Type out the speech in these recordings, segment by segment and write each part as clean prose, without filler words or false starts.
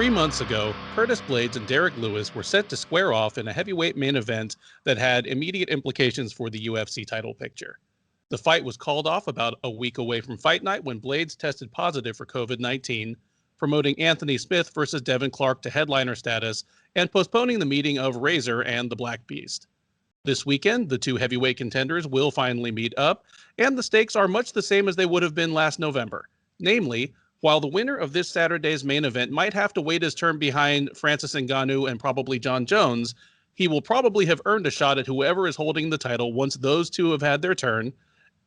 3 months ago, Curtis Blaydes and Derrick Lewis were set to square off in a heavyweight main event that had immediate implications for the UFC title picture. The fight was called off about a week away from fight night when Blaydes tested positive for COVID-19, promoting Anthony Smith versus Devin Clark to headliner status and postponing the meeting of Razor and the Black Beast. This weekend, the two heavyweight contenders will finally meet up, and the stakes are much the same as they would have been last November. Namely, while the winner of this Saturday's main event might have to wait his turn behind Francis Ngannou and probably John Jones, he will probably have earned a shot at whoever is holding the title once those two have had their turn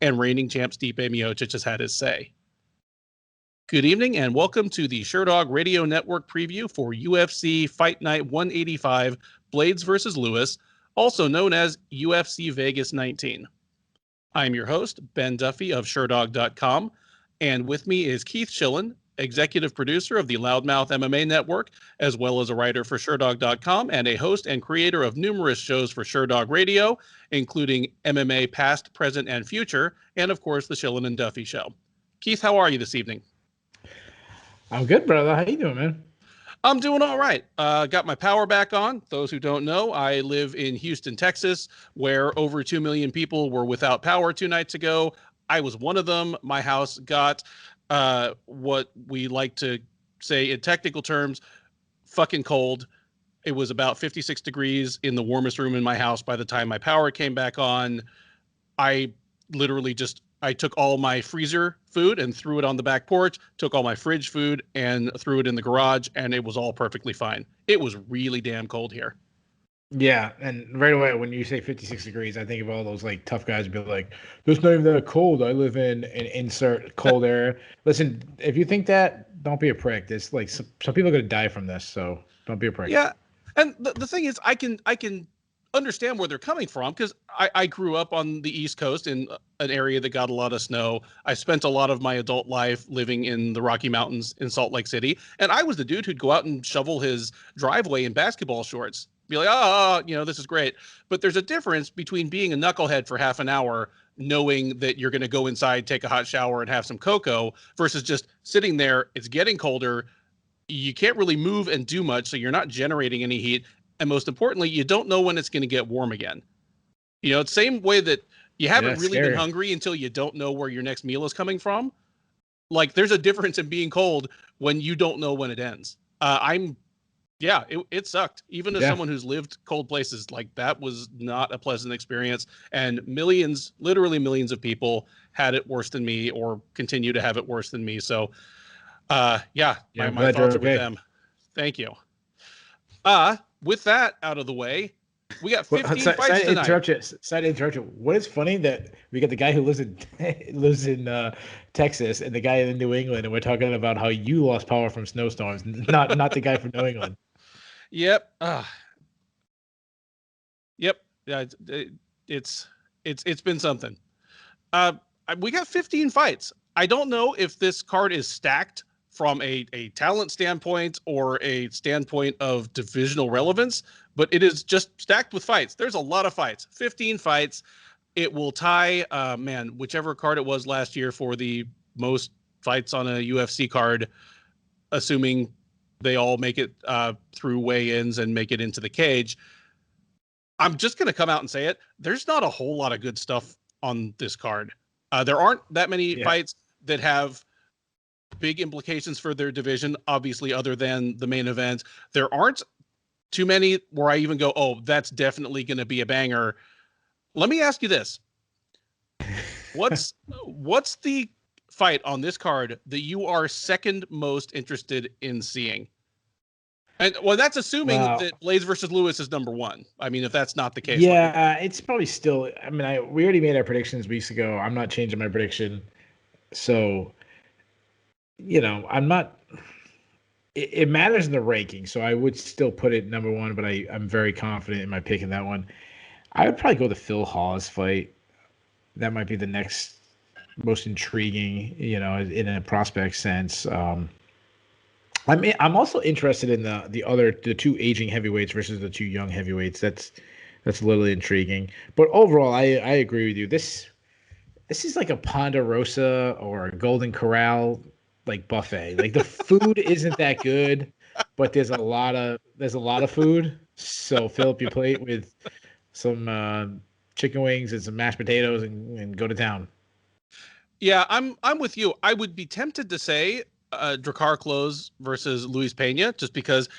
and reigning champ Stipe Miocic has had his say. Good evening and welcome to the Sherdog Radio Network preview for UFC Fight Night 185, Blaydes vs. Lewis, also known as UFC Vegas 19. I'm your host, Ben Duffy of Sherdog.com, and with me is Keith Schillen, executive producer of the Loudmouth MMA Network, as well as a writer for Sherdog.com and a host and creator of numerous shows for Sherdog Radio, including MMA Past, Present, and Future, and of course, the Schillen and Duffy Show. Keith, how are you this evening? I'm good, brother. How you doing, man? I'm doing all right. Got my power back on. Those who don't know, I live in Houston, Texas, where over 2 million people were without power 2 nights ago. I was one of them. My house got what we like to say in technical terms, fucking cold. It was about 56 degrees in the warmest room in my house by the time my power came back on. I literally I took all my freezer food and threw it on the back porch, took all my fridge food and threw it in the garage, and it was all perfectly fine. It was really damn cold here. Yeah, and right away when you say 56 degrees, I think of all those like tough guys who be like, "It's not even that cold. I live in an insert cold area." Listen, if you think that, don't be a prick. There's like some people are gonna die from this, so don't be a prick. Yeah, and the thing is, I can understand where they're coming from because I grew up on the East Coast in an area that got a lot of snow. I spent a lot of my adult life living in the Rocky Mountains in Salt Lake City, and I was the dude who'd go out and shovel his driveway in basketball shorts. Be like, this is great. But there's a difference between being a knucklehead for half an hour, knowing that you're going to go inside, take a hot shower, and have some cocoa, versus just sitting there. It's getting colder. You can't really move and do much, so you're not generating any heat. And most importantly, you don't know when it's going to get warm again. You know, it's the same way that you haven't really been hungry until you don't know where your next meal is coming from. Like, there's a difference in being cold when you don't know when it ends. It sucked. Even as someone who's lived cold places, like that was not a pleasant experience. And literally millions of people had it worse than me or continue to have it worse than me. So, my thoughts are with them. Thank you. With that out of the way, we got 15 fights tonight. Sorry to interrupt you. What is funny that we got the guy who lives in Texas and the guy in New England, and we're talking about how you lost power from snowstorms, not the guy from New England. Yep. Yep. Yeah. It's been something. We got 15 fights. I don't know if this card is stacked from a talent standpoint or a standpoint of divisional relevance, but it is just stacked with fights. There's a lot of fights, 15 fights. It will tie, whichever card it was last year for the most fights on a UFC card, assuming they all make it through weigh-ins and make it into the cage. I'm just going to come out and say it. There's not a whole lot of good stuff on this card. There aren't that many fights that have big implications for their division, obviously, other than the main event. There aren't too many where I even go, oh, that's definitely going to be a banger. Let me ask you this. What's the fight on this card that you are second most interested in seeing? And that's assuming that Blaydes versus Lewis is number one. I mean, if that's not the case. Yeah, it's probably still, we already made our predictions weeks ago. I'm not changing my prediction. So, I'm not, it matters in the ranking. So I would still put it number one, but I'm very confident in my pick in that one. I would probably go the Phil Hawes fight. That might be the next most intriguing, in a prospect sense. I'm also interested in the two aging heavyweights versus the two young heavyweights. That's a little intriguing. But overall, I agree with you. This is like a Ponderosa or a Golden Corral like buffet. Like the food isn't that good. but there's a lot of food. So fill up your plate with some chicken wings and some mashed potatoes and go to town. Yeah, I'm with you. I would be tempted to say Drakkar Klose versus Luis Pena, just because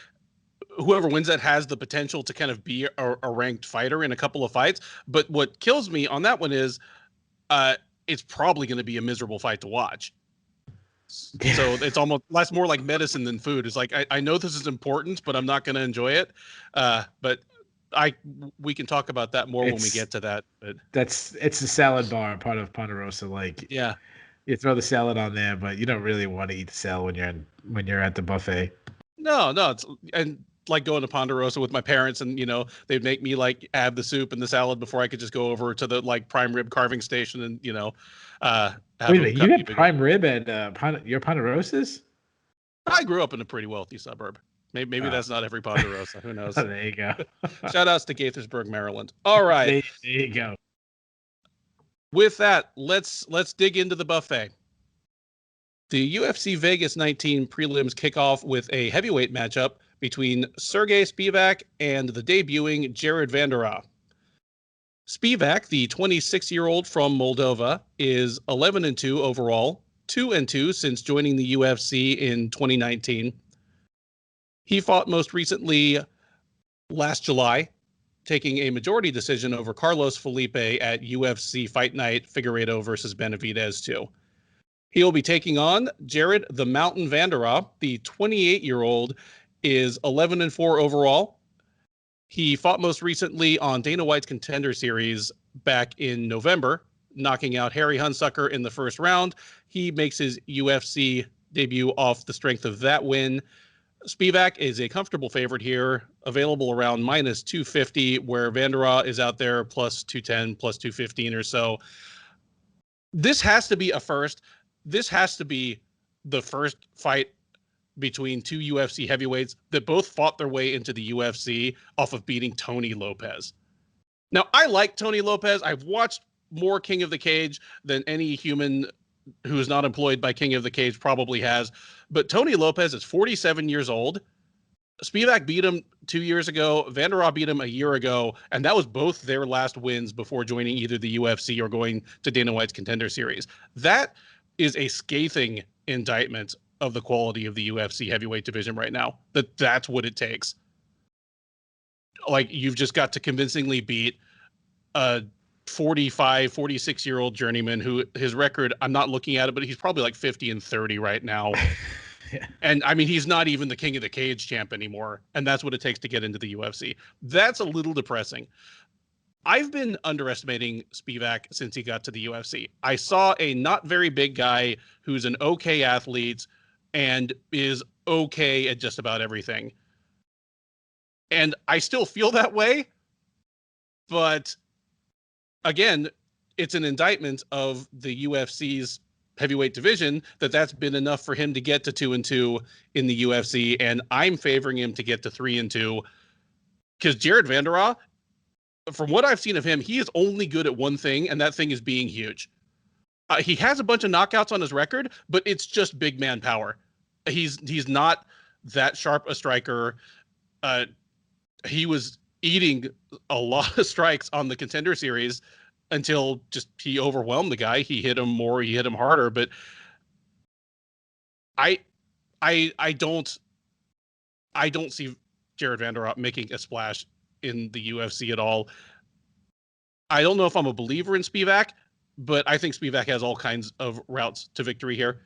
whoever wins that has the potential to kind of be a ranked fighter in a couple of fights. But what kills me on that one is uh, it's probably going to be a miserable fight to watch. So it's almost less more like medicine than food. It's like I know this is important, but I'm not going to enjoy it. But we can talk about that more when we get to that. But it's the salad bar part of Ponderosa. Like yeah, you throw the salad on there, but you don't really want to eat the salad when you're at the buffet. no, it's and like going to Ponderosa with my parents, and they'd make me like have the soup and the salad before I could just go over to the like prime rib carving station and have Wait a them minute, cut you me had big. prime rib at your Ponderosas? I grew up in a pretty wealthy suburb. Maybe Oh, that's not every Ponderosa. Who knows? there you go. Shout outs to Gaithersburg, Maryland. All right. There you go. With that, let's dig into the buffet. The UFC Vegas 19 prelims kick off with a heavyweight matchup between Sergey Spivak and the debuting Jared Vanderaa. Spivak, the 26-year-old from Moldova, is 11-2 overall, 2-2 since joining the UFC in 2019. He fought most recently last July, taking a majority decision over Carlos Felipe at UFC Fight Night Figueiredo versus Benavidez 2. He'll be taking on Jared the Mountain Vanderaa. The 28-year-old is 11-4 overall. He fought most recently on Dana White's Contender Series back in November, knocking out Harry Hunsucker in the first round. He makes his UFC debut off the strength of that win. Spivak is a comfortable favorite here, available around minus 250, where Vanderaa is out there plus 210, plus 215 or so. This has to be a first. This has to be the first fight between two UFC heavyweights that both fought their way into the UFC off of beating Tony Lopez. Now, I like Tony Lopez. I've watched more King of the Cage than any human who is not employed by King of the Cage probably has. But Tony Lopez is 47 years old. Spivak beat him 2 years ago. Vanderaa beat him a year ago. And that was both their last wins before joining either the UFC or going to Dana White's Contender Series. That is a scathing indictment of the quality of the UFC heavyweight division right now. That's what it takes. Like, you've just got to convincingly beat a 45, 46-year-old journeyman who his record, I'm not looking at it, but he's probably like 50-30 right now. Yeah. And I mean, he's not even the King of the Cage champ anymore. And that's what it takes to get into the UFC. That's a little depressing. I've been underestimating Spivak since he got to the UFC. I saw a not very big guy who's an okay athlete and is okay at just about everything. And I still feel that way. But again, it's an indictment of the UFC's heavyweight division that's been enough for him to get to 2-2 in the UFC. And I'm favoring him to get to 3-2 because Jared Vanderaa, from what I've seen of him, he is only good at one thing, and that thing is being huge. He has a bunch of knockouts on his record, but it's just big man power. He's not that sharp a striker. He was eating a lot of strikes on the Contender Series until just he overwhelmed the guy. He hit him more, he hit him harder. But I don't see Jared Vanderaa making a splash in the UFC at all. I don't know if I'm a believer in Spivak, but I think Spivak has all kinds of routes to victory here.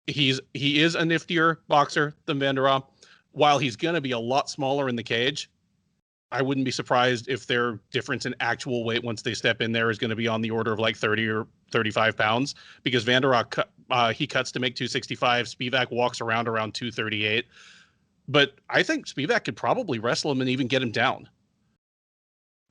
He is a niftier boxer than Vanderaa. While he's going to be a lot smaller in the cage, I wouldn't be surprised if their difference in actual weight once they step in there is going to be on the order of like 30 or 35 pounds, because Vanderaa, he cuts to make 265. Spivak walks around 238. But I think Spivak could probably wrestle him and even get him down.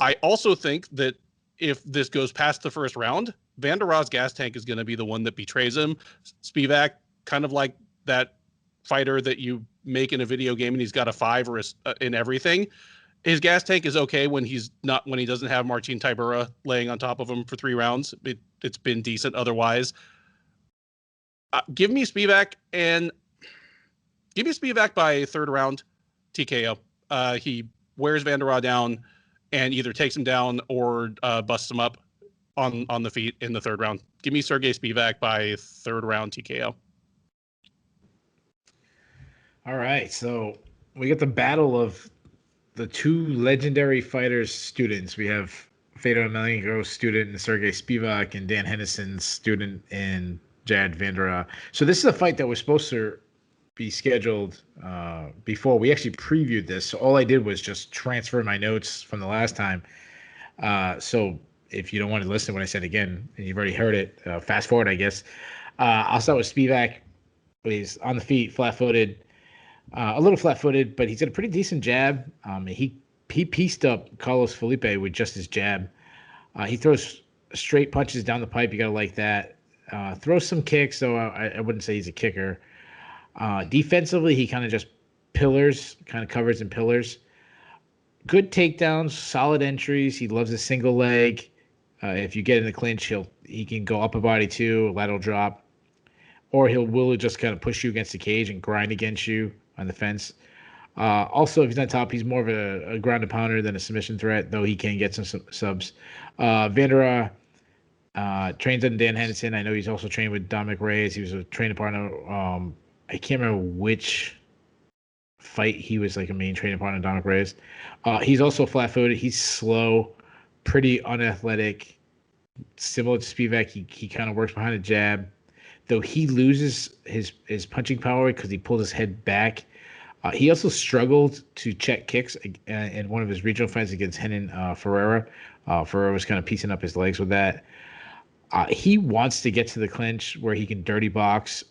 I also think that if this goes past the first round, Vanderaa's gas tank is going to be the one that betrays him. Spivak, kind of like that fighter that you make in a video game and he's got a 5 or in everything. His gas tank is okay when he doesn't have Marcin Tybura laying on top of him for 3 rounds. It's been decent otherwise. Give me Spivak, and Give me Spivak by third round TKO. He wears Vanderaa down and either takes him down or busts him up on the feet in the third round. Give me Sergey Spivak by third round TKO. All right, so we get the battle of the two legendary fighters students. We have Fedor Emelianenko's student and Sergey Spivak, and Dan Henderson's student and Jad Vanderaa. So this is a fight that was supposed to be scheduled before. We actually previewed this. So all I did was just transfer my notes from the last time. So if you don't want to listen to what I said again, and you've already heard it, fast forward, I guess. I'll start with Spivak. He's on the feet, flat-footed. A little flat-footed, but he's got a pretty decent jab. He pieced up Carlos Felipe with just his jab. He throws straight punches down the pipe. You got to like that. Throws some kicks, though I wouldn't say he's a kicker. Defensively, he kind of just pillars, kind of covers and pillars. Good takedowns, solid entries. He loves a single leg. If you get in the clinch, he can go upper body too, lateral drop. Or will just kind of push you against the cage and grind against you on the fence. Also, if he's on top, he's more of a ground and pounder than a submission threat, though he can get some subs. Vanderaa trains under Dan Henderson. I know he's also trained with Dominic Reyes. He was a training partner. I can't remember which fight he was like a main training partner, Dominic Reyes. He's also flat-footed. He's slow, pretty unathletic. Similar to Spivak, he kind of works behind a jab. Though he loses his punching power because he pulled his head back. He also struggled to check kicks in one of his regional fights against Renan Ferreira. Ferreira was kind of piecing up his legs with that. He wants to get to the clinch where he can dirty box,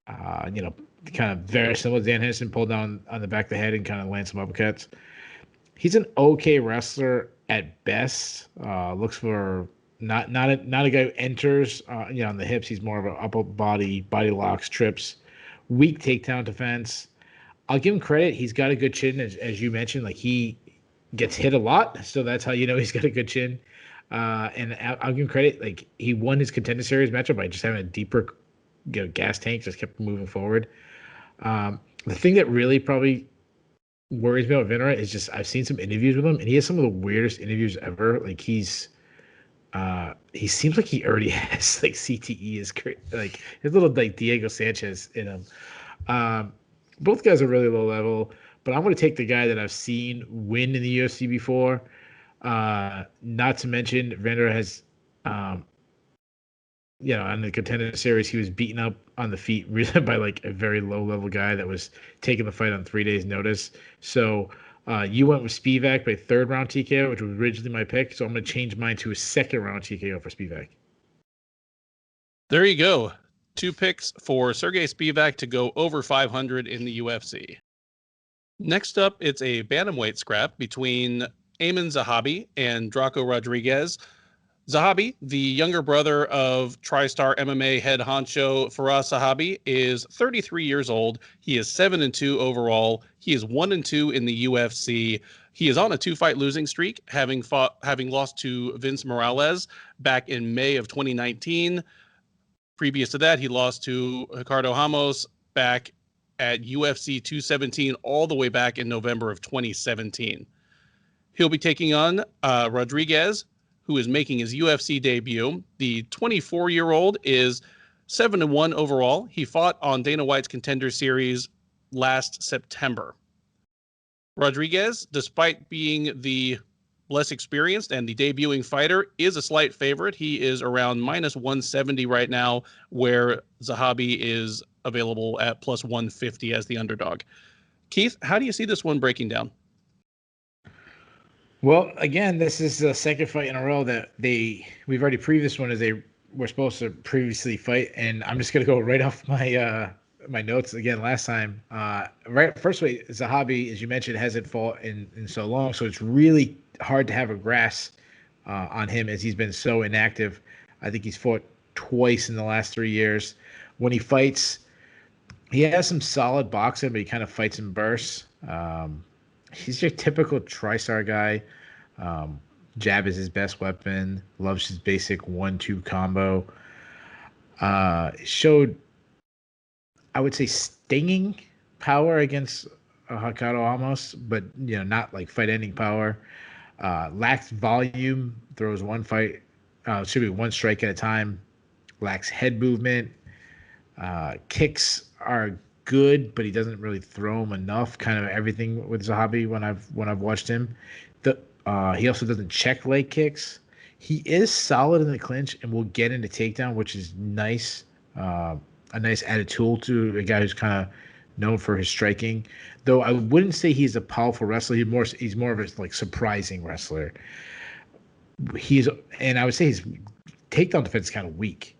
kind of very similar to Dan Henderson, pull down on the back of the head and kind of land some uppercuts. He's an okay wrestler at best. Looks for not a guy who enters on the hips. He's more of an upper body locks, trips, weak takedown defense. I'll give him credit. He's got a good chin, as you mentioned. Like, he gets hit a lot, so that's how you know he's got a good chin. And I'll give him credit. Like, he won his Contender Series matchup by just having a deeper gas tank, just kept moving forward. The thing that really probably worries me about Vanderaa is just I've seen some interviews with him, and he has some of the weirdest interviews ever. Like, he seems like he already has like CTE is great, like his little like Diego Sanchez in him. Both guys are really low level, but I'm going to take the guy that I've seen win in the UFC before. Not to mention Vanderaa has, on the Contender Series, he was beaten up on the feet really by like a very low level guy that was taking the fight on 3 days' notice. So you went with Spivak by third round TKO, which was originally my pick. So I'm going to change mine to a second round TKO for Spivak. There you go. 2 picks for Sergey Spivak to go over 500 in the UFC. Next up, it's a bantamweight scrap between Aiemann Zahabi and Drako Rodriguez. Zahabi, the younger brother of TriStar MMA head honcho Firas Zahabi, is 33 years old. He is 7-2 overall. He is 1-2 in the UFC. He is on a 2-fight losing streak, having lost to Vince Morales back in May of 2019. Previous to that, he lost to Ricardo Ramos back at UFC 217 all the way back in November of 2017. He'll be taking on Rodriguez, who is making his UFC debut. The 24-year-old is 7-1 overall. He fought on Dana White's Contender Series last September. Rodriguez, despite being the less experienced and the debuting fighter, is a slight favorite. He is around minus 170 right now, where Zahabi is available at plus 150 as the underdog. Keith, how do you see this one breaking down? Well, again, this is the second fight in a row that we've already previewed this one as they were supposed to previously fight, and I'm just gonna go right off my my notes again last time. First way, Zahabi, as you mentioned, hasn't fought in so long, so it's really hard to have a grasp on him as he's been so inactive. I think he's fought twice in the last 3 years. When he fights, he has some solid boxing, but he kind of fights in bursts. He's your typical TriStar guy. Jab is his best weapon. Loves his basic 1-2 combo. Showed, I would say, stinging power against Hakado almost, but not like fight-ending power. Lacks volume, throws one fight, should be one strike at a time. Lacks head movement. Kicks are good, but he doesn't really throw them enough. Kind of everything with Zahabi when I've watched him. He also doesn't check leg kicks. He is solid in the clinch and will get into takedown, which is nice. A nice added tool to a guy who's kind of known for his striking. Though I wouldn't say he's a powerful wrestler. He's more of a like surprising wrestler. And I would say his takedown defense is kind of weak.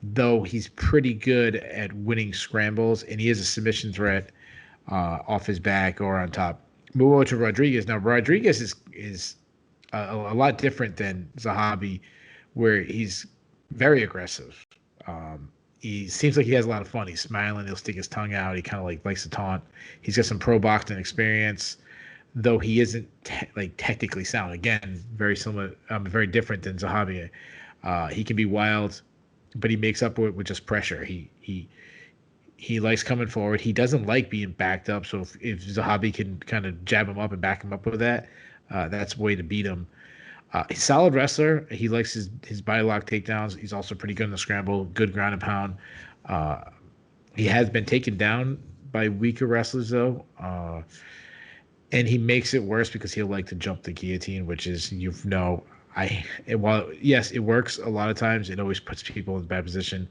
Though he's pretty good at winning scrambles, and he is a submission threat off his back or on top. Move over to Rodriguez. Now, Rodriguez is a lot different than Zahabi, where he's very aggressive. He seems like he has a lot of fun. He's smiling. He'll stick his tongue out. He kind of likes to taunt. He's got some pro boxing experience, though he isn't technically sound. Again, very similar, very different than Zahabi. He can be wild, but he makes up with just pressure. He likes coming forward. He doesn't like being backed up. So if Zahabi can kind of jab him up and back him up with that, that's a way to beat him. He's a solid wrestler. He likes his body lock takedowns. He's also pretty good in the scramble, good ground and pound. He has been taken down by weaker wrestlers, though. And he makes it worse because he'll like to jump the guillotine, which is, while yes, it works a lot of times, it always puts people in a bad position.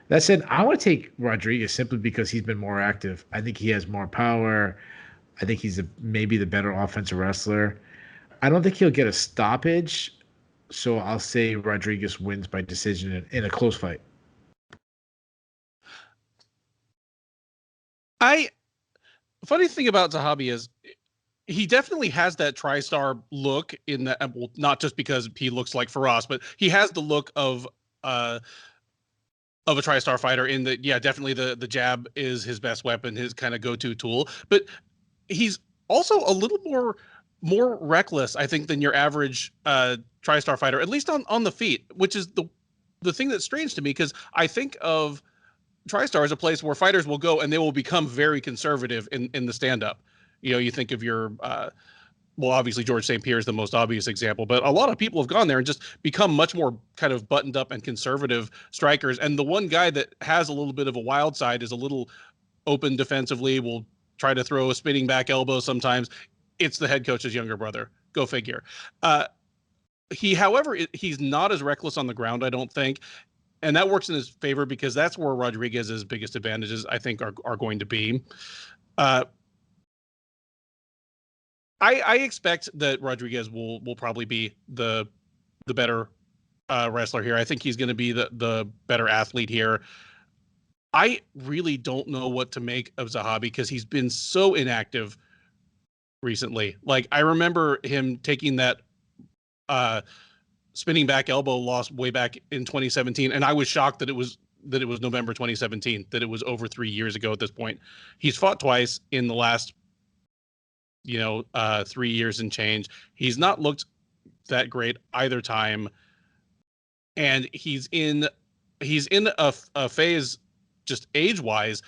That said, I want to take Rodriguez simply because he's been more active. I think he has more power. I think he's maybe the better offensive wrestler. I don't think he'll get a stoppage, so I'll say Rodriguez wins by decision in a close fight. Funny thing about Zahabi is he definitely has that TriStar look in that, well, not just because he looks like Faraz, but he has the look of a TriStar fighter in that, yeah, definitely the jab is his best weapon, his kind of go-to tool. But he's also a little more reckless, I think, than your average TriStar fighter, at least on the feet, which is the thing that's strange to me, because I think of TriStar as a place where fighters will go and they will become very conservative in the stand-up. You think of your obviously George St. Pierre is the most obvious example, but a lot of people have gone there and just become much more kind of buttoned up and conservative strikers. And the one guy that has a little bit of a wild side is a little open defensively, will try to throw a spinning back elbow sometimes. It's the head coach's younger brother. Go figure. However, he's not as reckless on the ground, I don't think. And that works in his favor because that's where Rodriguez's biggest advantages, I think, are going to be. I expect that Rodriguez will probably be the better wrestler here. I think he's going to be the better athlete here. I really don't know what to make of Zahabi because he's been so inactive recently. Like, I remember him taking that spinning back elbow loss way back in 2017, and I was shocked that it was November 2017, that it was over 3 years ago at this point. He's fought twice in the last 3 years and change. He's not looked that great either time, and he's in a phase, just age-wise,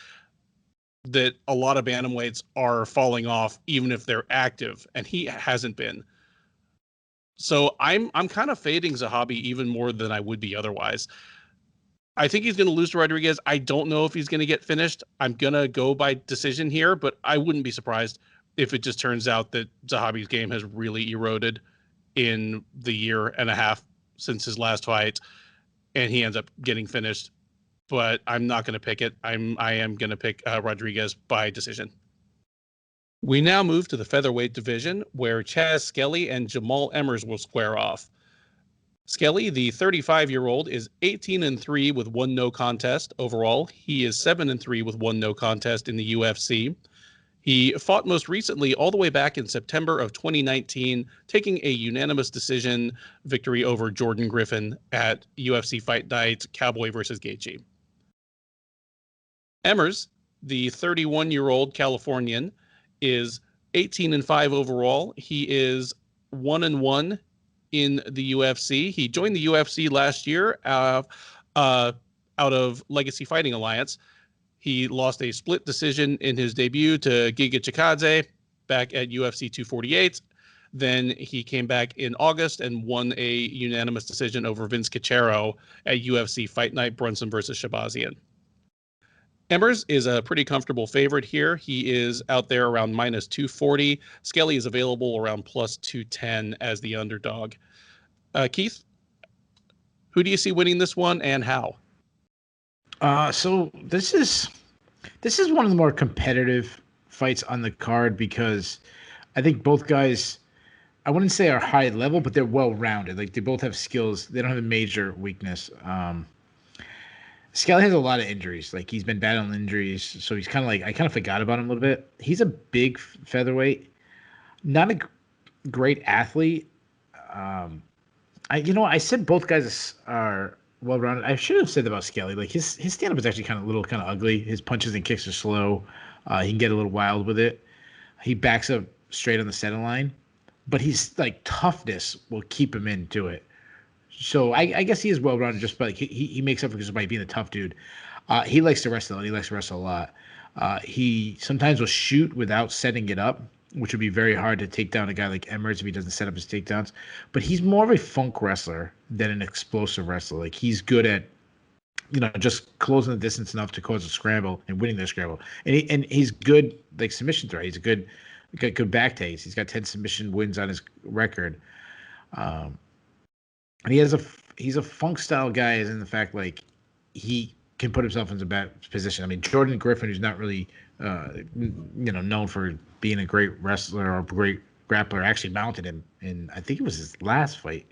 that a lot of bantamweights are falling off, even if they're active, and he hasn't been. So I'm kind of fading Zahabi even more than I would be otherwise. I think he's going to lose to Rodriguez. I don't know if he's going to get finished. I'm going to go by decision here, but I wouldn't be surprised if it just turns out that Zahabi's game has really eroded in the year and a half since his last fight, and he ends up getting finished. But I'm not going to pick it. I am going to pick Rodriguez by decision. We now move to the featherweight division, where Chaz Skelly and Jamall Emmers will square off. Skelly, the 35-year-old, is 18-3 with one no contest overall. He is 7-3 with one no contest in the UFC. He fought most recently all the way back in September of 2019, taking a unanimous decision victory over Jordan Griffin at UFC Fight Night Cowboy versus Gaethje. Emmers, the 31-year-old Californian, is 18-5 overall. He is 1-1 in the UFC. He joined the UFC last year out of Legacy Fighting Alliance. He lost a split decision in his debut to Giga Chikadze back at UFC 248. Then he came back in August and won a unanimous decision over Vince Cachero at UFC Fight Night Brunson versus Shabazian. Emmers is a pretty comfortable favorite here. He is out there around minus 240. Skelly is available around plus 210 as the underdog. Keith, who do you see winning this one and how? So this is one of the more competitive fights on the card because I think both guys, I wouldn't say are high level, but they're well rounded. Like they both have skills. They don't have a major weakness. Skelly has a lot of injuries. Like he's been battling injuries, so he's kind of like I kind of forgot about him a little bit. He's a big featherweight, not a great athlete. I said both guys are well rounded. I should have said about Skelly. Like his stand up is actually kind of ugly. His punches and kicks are slow. He can get a little wild with it. He backs up straight on the center line, but he's like toughness will keep him into it. So I guess he is well rounded. Just like he makes up for just by being a tough dude. He likes to wrestle and he likes to wrestle a lot. He sometimes will shoot without setting it up, which would be very hard to take down a guy like Emmers if he doesn't set up his takedowns. But he's more of a funk wrestler than an explosive wrestler. Like he's good at, just closing the distance enough to cause a scramble and winning the scramble. And he's good like submission threat. He's got good back takes. He's got 10 submission wins on his record. And he's a funk style guy, as in the fact like he can put himself in a bad position. I mean, Jordan Griffin, who's not really known for being a great wrestler or a great grappler, actually mounted him in I think it was his last fight,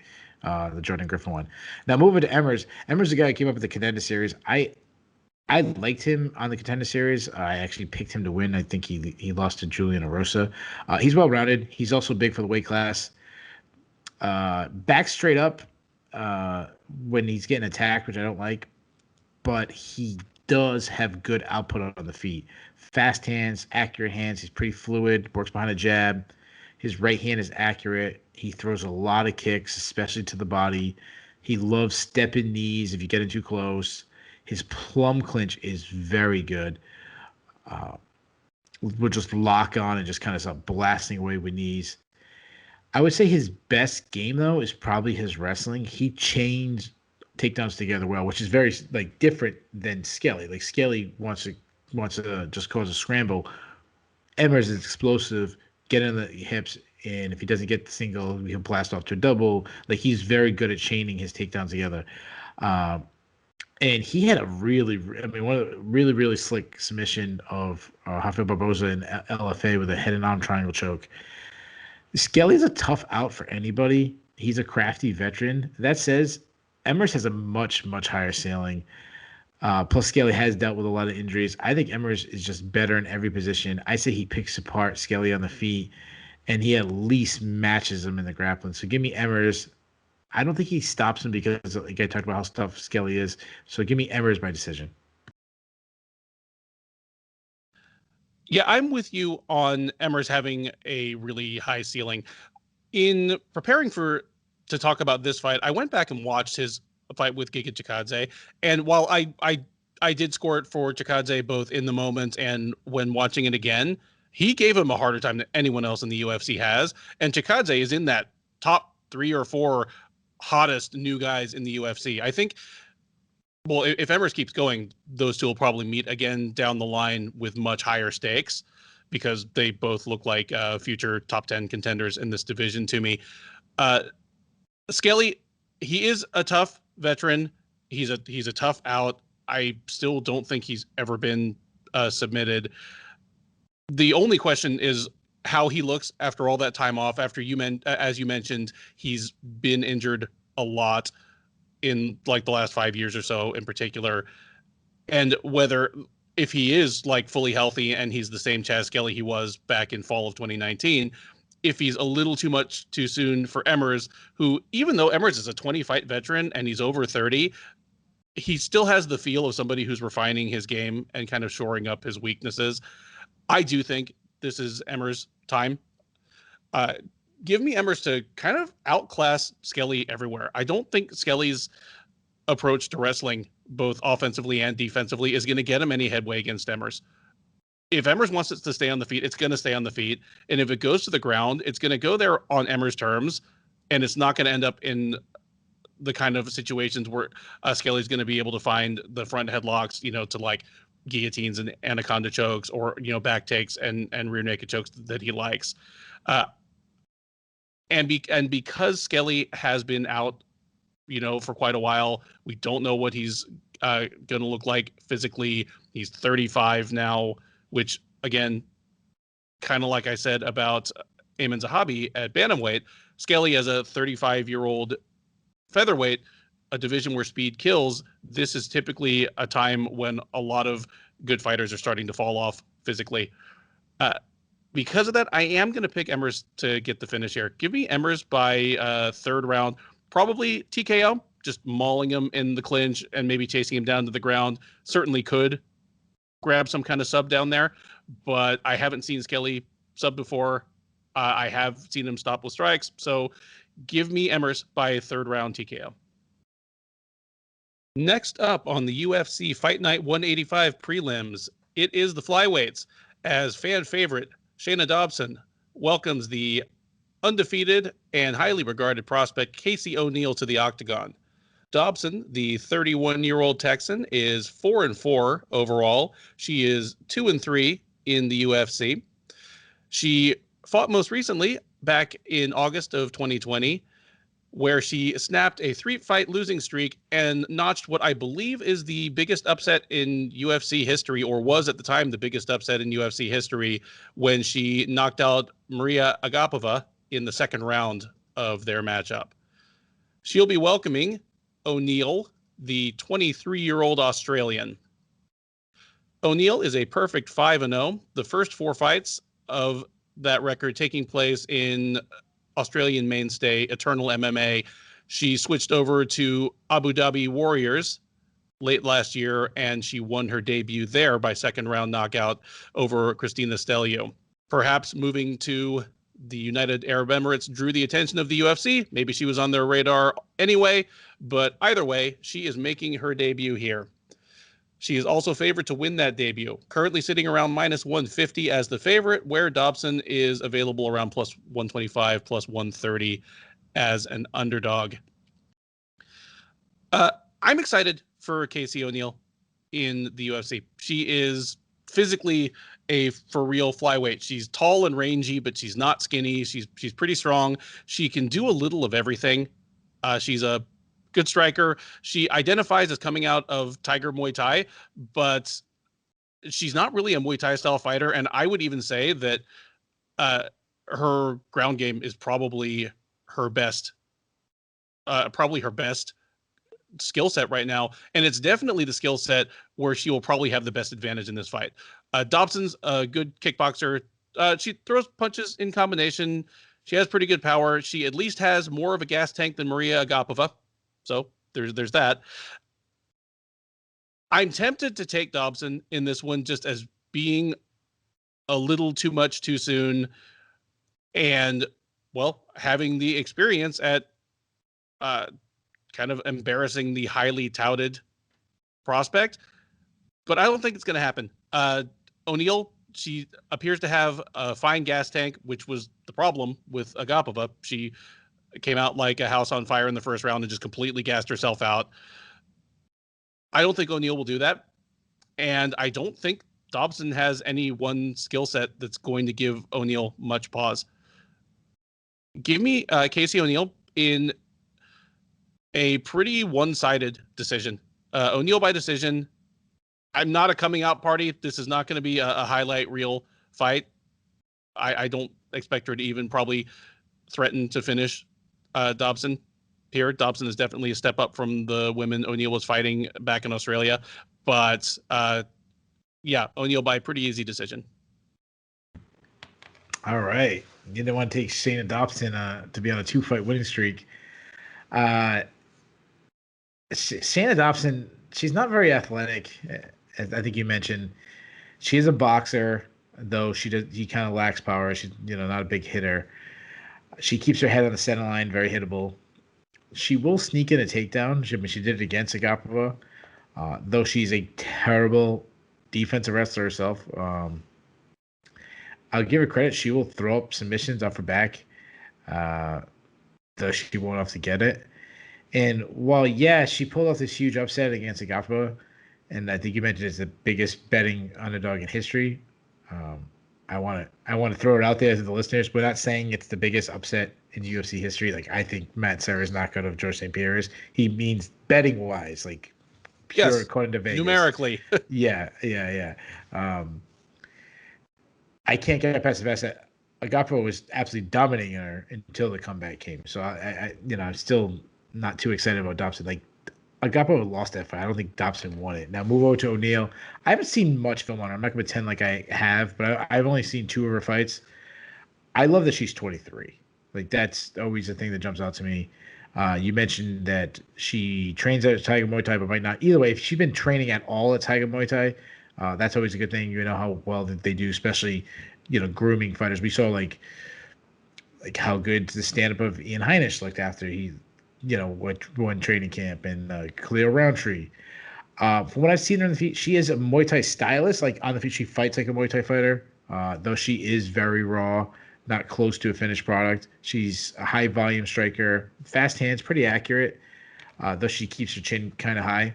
the Jordan Griffin one. Now moving to Emmers. Emmers, the guy who came up with the Contender Series. I liked him on the Contender Series. I actually picked him to win. I think he lost to Julian Erosa. He's well rounded. He's also big for the weight class. Back straight up when he's getting attacked, which I don't like, but he does have good output on the feet. Fast hands, accurate hands. He's pretty fluid, works behind a jab. His right hand is accurate. He throws a lot of kicks, especially to the body. He loves stepping knees if you get in too close. His plum clinch is very good. We'll just lock on and just kind of start blasting away with knees. I would say his best game, though, is probably his wrestling. He chains takedowns together well, which is very different than Skelly. Like Skelly wants to just cause a scramble. Emmers is explosive, get in the hips, and if he doesn't get the single, he'll blast off to a double. Like he's very good at chaining his takedowns together. And he had one of the really, really slick submission of Rafael Barboza in LFA with a head and arm triangle choke. Skelly's a tough out for anybody. He's a crafty veteran. That says Emmers has a much, much higher ceiling. Plus, Skelly has dealt with a lot of injuries. I think Emmers is just better in every position. I say he picks apart Skelly on the feet, and he at least matches him in the grappling. So give me Emmers. I don't think he stops him because, like I talked about how tough Skelly is. So give me Emmers by decision. Yeah, I'm with you on Emmers having a really high ceiling. In preparing to talk about this fight, I went back and watched his fight with Giga Chikadze, and while I did score it for Chikadze both in the moment and when watching it again, he gave him a harder time than anyone else in the UFC has, and Chikadze is in that top 3 or 4 hottest new guys in the UFC. I think, well, if Emmers keeps going, those two will probably meet again down the line with much higher stakes because they both look like future top 10 contenders in this division to me. Skelly, he is a tough veteran. He's a tough out. I still don't think he's ever been submitted. The only question is how he looks after all that time off. After as you mentioned, he's been injured a lot in like the last 5 years or so in particular, and whether if he is like fully healthy and he's the same Chaz Skelly he was back in fall of 2019, if he's a little too much too soon for Emmers, who, even though Emmers is a 20 fight veteran and he's over 30, he still has the feel of somebody who's refining his game and kind of shoring up his weaknesses. I do think this is Emmers' time. Give me Emmers to kind of outclass Skelly everywhere. I don't think Skelly's approach to wrestling, both offensively and defensively, is going to get him any headway against Emmers. If Emmers wants it to stay on the feet, it's going to stay on the feet. And if it goes to the ground, it's going to go there on Emmers' terms, and it's not going to end up in the kind of situations where Skelly's going to be able to find the front headlocks, to like guillotines and anaconda chokes, or, back takes and rear naked chokes that he likes. And because Skelly has been out, for quite a while, we don't know what he's going to look like physically. He's 35 now, which, again, kind of like I said about Aiemann Zahabi at bantamweight, Skelly as a 35-year-old featherweight, a division where speed kills, this is typically a time when a lot of good fighters are starting to fall off physically. Because of that, I am going to pick Emmers to get the finish here. Give me Emmers by third round, probably TKO, just mauling him in the clinch and maybe chasing him down to the ground. Certainly could grab some kind of sub down there, but I haven't seen Skelly sub before. I have seen him stop with strikes, so give me Emmers by third round TKO. Next up on the UFC Fight Night 185 prelims, it is the flyweights, as fan favorite Shana Dobson welcomes the undefeated and highly regarded prospect Casey O'Neill to the octagon. Dobson, the 31-year-old Texan, is 4-4 overall. She is 2-3 in the UFC. She fought most recently back in August of 2020, where she snapped a 3-fight losing streak and notched what I believe is the biggest upset in UFC history, or was at the time the biggest upset in UFC history, when she knocked out Maria Agapova in the second round of their matchup. She'll be welcoming O'Neill, the 23-year-old Australian. O'Neill is a perfect 5-0, the first 4 fights of that record taking place in Australian mainstay Eternal MMA. She switched over to Abu Dhabi Warriors late last year, and she won her debut there by second round knockout over Christina Stelio. Perhaps moving to the United Arab Emirates drew the attention of the UFC. Maybe she was on their radar anyway, but either way, she is making her debut here. She is also favored to win that debut, currently sitting around minus 150 as the favorite, where Dobson is available around plus 125, plus 130 as an underdog. I'm excited for Casey O'Neill in the UFC. She is physically a for real flyweight. She's tall and rangy, but she's not skinny. She's pretty strong. She can do a little of everything. She's a good striker. She identifies as coming out of Tiger Muay Thai, but she's not really a Muay Thai style fighter. And I would even say that her ground game is probably her best skill set right now. And it's definitely the skill set where she will probably have the best advantage in this fight. Dobson's a good kickboxer. She throws punches in combination. She has pretty good power. She at least has more of a gas tank than Maria Agapova. So there's that. I'm tempted to take Dobson in this one just as being a little too much too soon, and, well, having the experience at kind of embarrassing the highly touted prospect. But I don't think it's going to happen. O'Neill, she appears to have a fine gas tank, which was the problem with Agapova. She came out like a house on fire in the first round and just completely gassed herself out. I don't think O'Neill will do that. And I don't think Dobson has any one skill set that's going to give O'Neill much pause. Give me Casey O'Neill in a pretty one-sided decision. O'Neill by decision. I'm not a coming out party. This is not going to be a highlight reel fight. I don't expect her to even probably threaten to finish Dobson here. Dobson is definitely a step up from the women O'Neill was fighting back in Australia. But yeah, O'Neill by pretty easy decision. All right. You didn't want to take Shana Dobson to be on a 2-fight winning streak. Shana Dobson, she's not very athletic, as I think you mentioned. She is a boxer, though she kind of lacks power. She's not a big hitter. She keeps her head on the center line, very hittable. She will sneak in a takedown. She did it against Agapova, though she's a terrible defensive wrestler herself. I'll give her credit. She will throw up submissions off her back, uh, though she won't have to get it. And while, yeah, she pulled off this huge upset against Agapova, and I think you mentioned it's the biggest betting underdog in history. Um, I want to throw it out there to the listeners. We're not saying it's the biggest upset in UFC history. Like, I think Matt Serra is not going to George St. Pierre is. He means betting wise, like pure Yes, according to Vegas. numerically. Yeah. I can't get past the fact that Agapova was absolutely dominating her until the comeback came. So I'm still not too excited about Dobson. Like, Agapova lost that fight. I don't think Dobson won it. Now move over to O'Neal. I haven't seen much film on her. I'm not going to pretend like I have, but I've only seen 2 of her fights. I love that she's 23. Like, that's always the thing that jumps out to me. You mentioned that she trains at Tiger Muay Thai, but might not. Either way, if she's been training at all at Tiger Muay Thai, that's always a good thing. You know how well that they do, especially grooming fighters. We saw like how good the stand up of Ian Heinisch looked after he went training camp, and Khalil Roundtree. From what I've seen her on the feet, she is a Muay Thai stylist. Like, on the feet, she fights like a Muay Thai fighter, though she is very raw, not close to a finished product. She's a high volume striker, fast hands, pretty accurate, though she keeps her chin kind of high.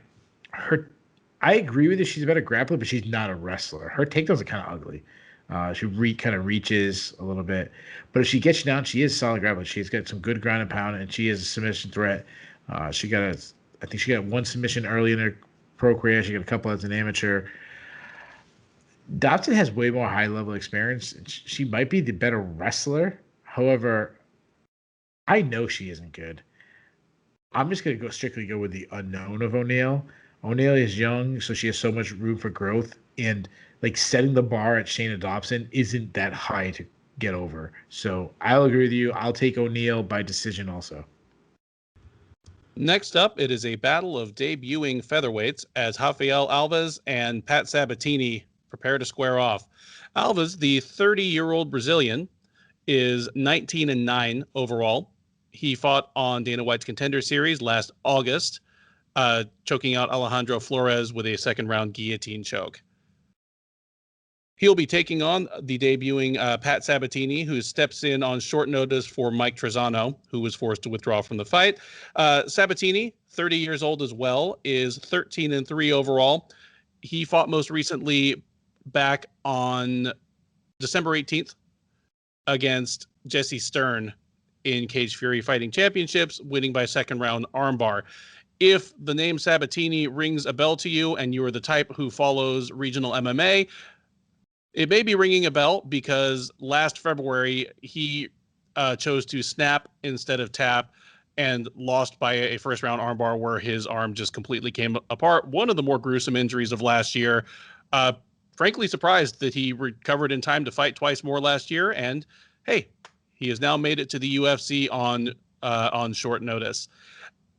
I agree with you. She's a better grappler, but she's not a wrestler. Her takedowns are kind of ugly. She kind of reaches a little bit, but if she gets you down, she is solid grappler. She's got some good ground and pound, and she is a submission threat. I think she got 1 submission early in her pro career. She got a couple as an amateur. Dobson has way more high level experience. She might be the better wrestler. However, I know she isn't good. I'm just gonna strictly go with the unknown of O'Neal. O'Neal is young, so she has so much room for growth, and like setting the bar at Shana Dobson isn't that high to get over. So I'll agree with you. I'll take O'Neal by decision also. Next up, it is a battle of debuting featherweights as Rafael Alves and Pat Sabatini prepare to square off. Alves, the 30-year-old Brazilian, is 19-9 overall. He fought on Dana White's Contender Series last August, choking out Alejandro Flores with a second-round guillotine choke. He'll be taking on the debuting Pat Sabatini, who steps in on short notice for Mike Trezano, who was forced to withdraw from the fight. Sabatini, 30 years old as well, is 13-3 overall. He fought most recently back on December 18th against Jesse Stern in Cage Fury Fighting Championships, winning by second-round armbar. If the name Sabatini rings a bell to you and you are the type who follows regional MMA, it may be ringing a bell because last February he chose to snap instead of tap and lost by a first-round armbar where his arm just completely came apart. One of the more gruesome injuries of last year. Frankly surprised that he recovered in time to fight twice more last year. And hey, he has now made it to the UFC on short notice.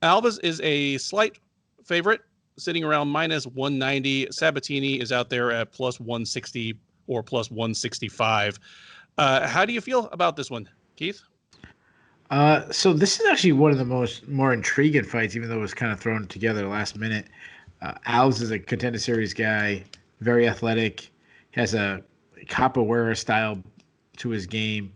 Alves is a slight favorite, sitting around -190. Sabatini is out there at +160 or +165. How do you feel about this one, Keith? So this is actually one of the more intriguing fights, even though it was kind of thrown together last minute. Alves is a Contender Series guy, very athletic, has a capoeira style to his game.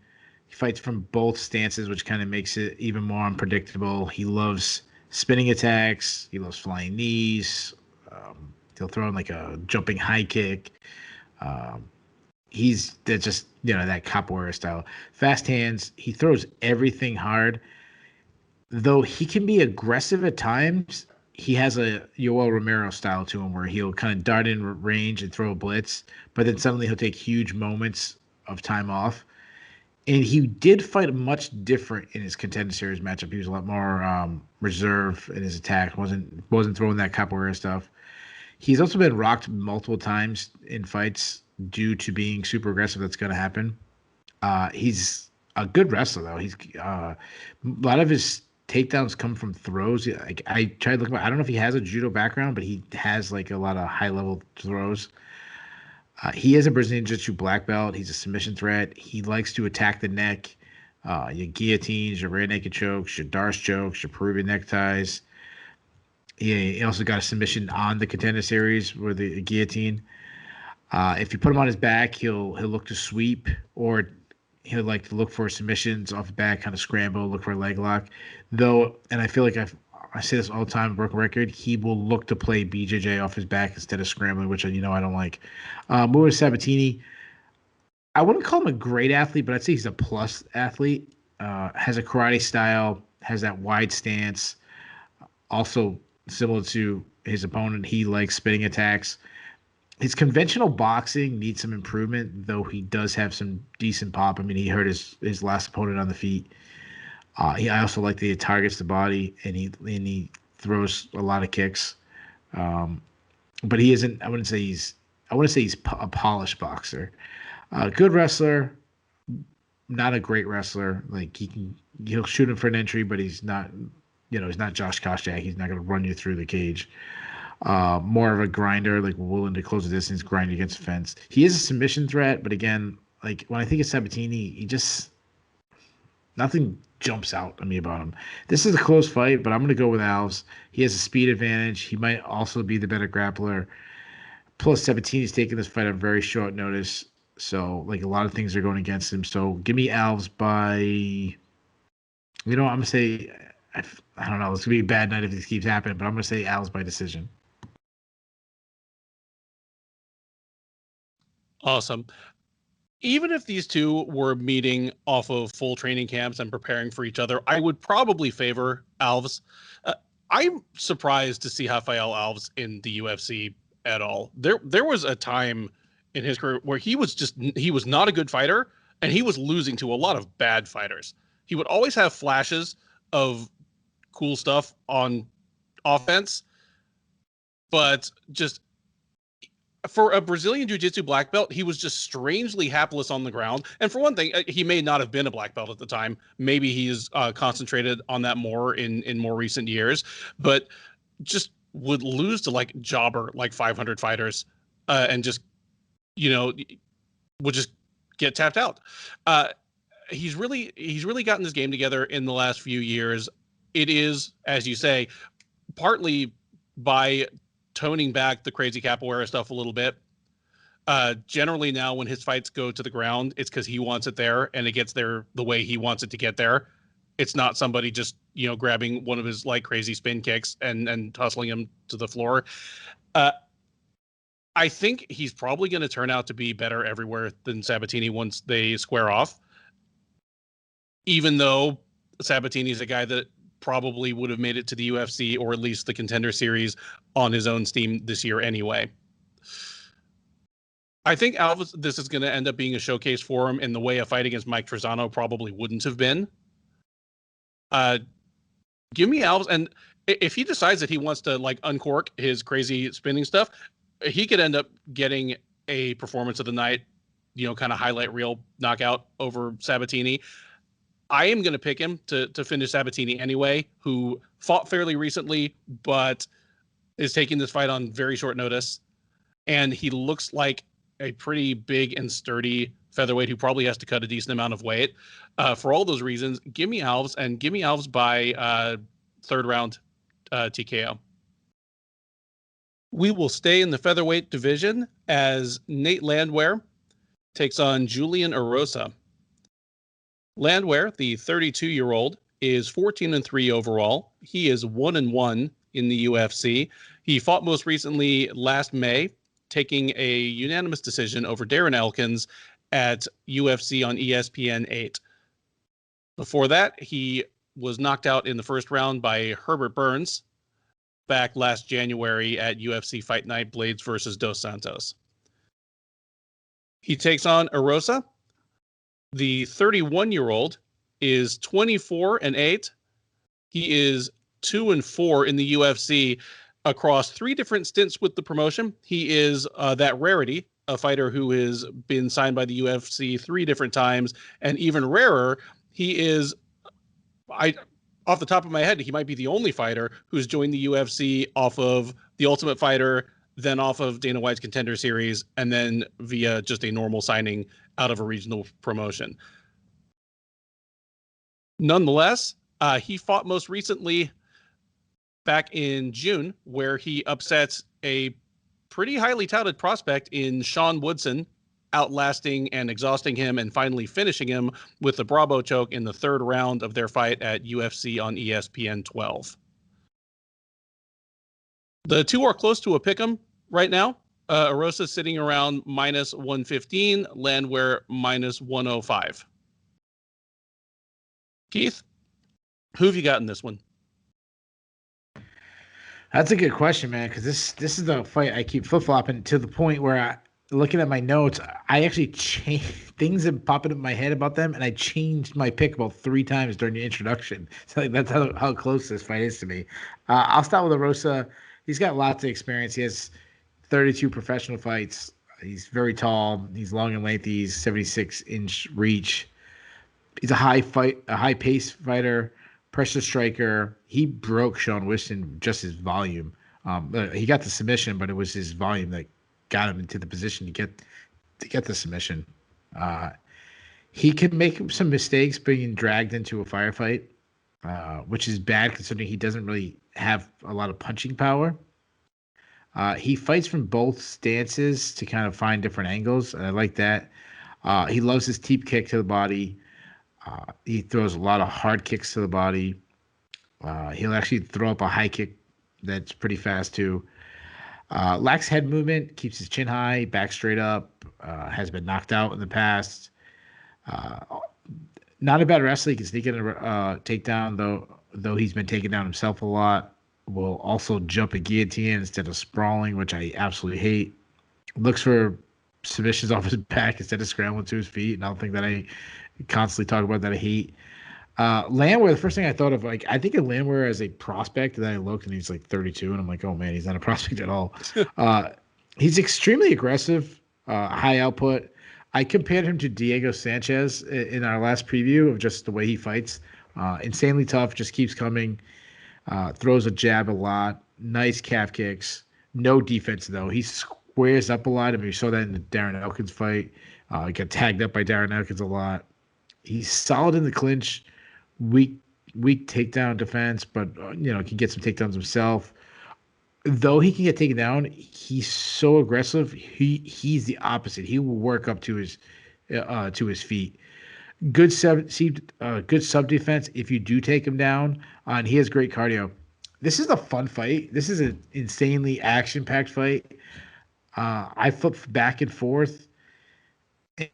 He fights from both stances, which kind of makes it even more unpredictable. He loves spinning attacks. He loves flying knees. He'll throw in like a jumping high kick. He's just, that capoeira style. Fast hands. He throws everything hard. Though he can be aggressive at times, he has a Yoel Romero style to him where he'll kind of dart in range and throw a blitz, but then suddenly he'll take huge moments of time off. And he did fight much different in his Contender Series matchup. He was a lot more reserved in his attack. wasn't throwing that capoeira stuff. He's also been rocked multiple times in fights due to being super aggressive. That's going to happen. He's a good wrestler, though. He's a lot of his takedowns come from throws. Like, I tried to look I don't know if he has a judo background, but he has like a lot of high level throws. He is a Brazilian Jiu-Jitsu black belt. He's a submission threat. He likes to attack the neck. Your guillotines, your rear naked chokes, your Darce chokes, your Peruvian neckties. He also got a submission on the Contender Series with the guillotine. If you put him on his back, he'll look to sweep, or he'll like to look for submissions off the back, kind of scramble, look for a leg lock. Though, and I feel like I say this all the time, broken record, he will look to play BJJ off his back instead of scrambling, which I don't like. Moving to Sabatini, I wouldn't call him a great athlete, but I'd say he's a plus athlete. Has a karate style, has that wide stance. Also similar to his opponent, he likes spinning attacks. His conventional boxing needs some improvement, though he does have some decent pop. I mean, he hurt his last opponent on the feet. I also like that he targets the body and he throws a lot of kicks. But he isn't. I wouldn't say he's a polished boxer. Good wrestler, not a great wrestler. Like he'll shoot him for an entry, but he's not. He's not Josh Koscheck. He's not going to run you through the cage. More of a grinder, like willing to close the distance, grind against the fence. He is a submission threat, but again, like when I think of Sabatini, nothing jumps out at me about him. This is a close fight, but I'm going to go with Alves. He has a speed advantage. He might also be the better grappler. Plus, Sabatini's taking this fight on very short notice, so like a lot of things are going against him. So give me Alves by. I'm going to say. I don't know. It's going to be a bad night if this keeps happening, but I'm going to say Alves by decision. Awesome. Even if these two were meeting off of full training camps and preparing for each other, I would probably favor Alves. I'm surprised to see Rafael Alves in the UFC at all. There was a time in his career where he was not a good fighter, and he was losing to a lot of bad fighters. He would always have flashes of cool stuff on offense, but just for a Brazilian Jiu-Jitsu black belt, he was just strangely hapless on the ground. And for one thing, he may not have been a black belt at the time. Maybe he's concentrated on that more in more recent years, but just would lose to like jobber, like 500 fighters, and just, would just get tapped out. He's really gotten this game together in the last few years. It is, as you say, partly by toning back the crazy capoeira stuff a little bit. Generally now when his fights go to the ground, it's because he wants it there and it gets there the way he wants it to get there. It's not somebody just, grabbing one of his like crazy spin kicks and tussling him to the floor. I think he's probably going to turn out to be better everywhere than Sabatini once they square off. Even though Sabatini is a guy that probably would have made it to the UFC or at least the Contender Series on his own steam this year anyway. I think Alves, this is going to end up being a showcase for him in the way a fight against Mike Trizano probably wouldn't have been. Give me Alves, and if he decides that he wants to like uncork his crazy spinning stuff, he could end up getting a performance of the night, kind of highlight reel knockout over Sabatini. I am going to pick him to finish Sabatini anyway, who fought fairly recently, but is taking this fight on very short notice. And he looks like a pretty big and sturdy featherweight who probably has to cut a decent amount of weight. For all those reasons, give me Alves, and give me Alves by third round TKO. We will stay in the featherweight division as Nate Landwehr takes on Julian Erosa. Landwehr, the 32-year-old, is 14-3 overall. He is 1-1 in the UFC. He fought most recently last May, taking a unanimous decision over Darren Elkins at UFC on ESPN 8. Before that, he was knocked out in the first round by Herbert Burns back last January at UFC Fight Night Blaydes versus Dos Santos. He takes on Erosa. The 31-year-old is 24-8. He is 2-4 in the UFC across 3 different stints with the promotion. He is that rarity, a fighter who has been signed by the UFC 3 different times, and even rarer, he is, off the top of my head, he might be the only fighter who's joined the UFC off of The Ultimate Fighter, then off of Dana White's Contender Series, and then via just a normal signing out of a regional promotion. Nonetheless, he fought most recently back in June, where he upsets a pretty highly touted prospect in Sean Woodson, outlasting and exhausting him and finally finishing him with the Bravo choke in the third round of their fight at UFC on ESPN 12. The two are close to a pick'em right now. Erosa sitting around minus 115, Landwehr minus 105. Keith, who have you got in this one? That's a good question, man, because this is the fight I keep flip-flopping to the point where looking at my notes, I actually changed things that popping up in my head about them, and I changed my pick about 3 times during the introduction. So that's how close this fight is to me. I'll start with Erosa. He's got lots of experience. He has 32 professional fights. He's very tall. He's long and lengthy. He's 76-inch reach. He's a high-pace fighter, pressure striker. He broke Sean Woodson just his volume. He got the submission, but it was his volume that got him into the position to get the submission. He can make some mistakes being dragged into a firefight, which is bad considering he doesn't really have a lot of punching power. He fights from both stances to kind of find different angles, and I like that. He loves his teep kick to the body. He throws a lot of hard kicks to the body. He'll actually throw up a high kick that's pretty fast too. Lacks head movement, keeps his chin high, back straight up, has been knocked out in the past. Not a bad wrestler. He can sneak in a takedown, though he's been taken down himself a lot. Will also jump a guillotine instead of sprawling, which I absolutely hate. Looks for submissions off his back instead of scrambling to his feet. And I don't think that I constantly talk about that I hate. Landwehr, the first thing I thought of, I think of Landwehr as a prospect, and then I looked and he's like 32, and I'm like, oh man, he's not a prospect at all. He's extremely aggressive, high output. I compared him to Diego Sanchez in our last preview of just the way he fights. Insanely tough, just keeps coming, throws a jab a lot, nice calf kicks, no defense though. He squares up a lot. I mean, we saw that in the Darren Elkins fight. He got tagged up by Darren Elkins a lot. He's solid in the clinch, weak takedown defense, but can get some takedowns himself. Though he can get taken down, he's so aggressive. He's the opposite. He will work up to his feet. Good sub defense if you do take him down, and he has great cardio. This is a fun fight. This is an insanely action-packed fight. I flip back and forth.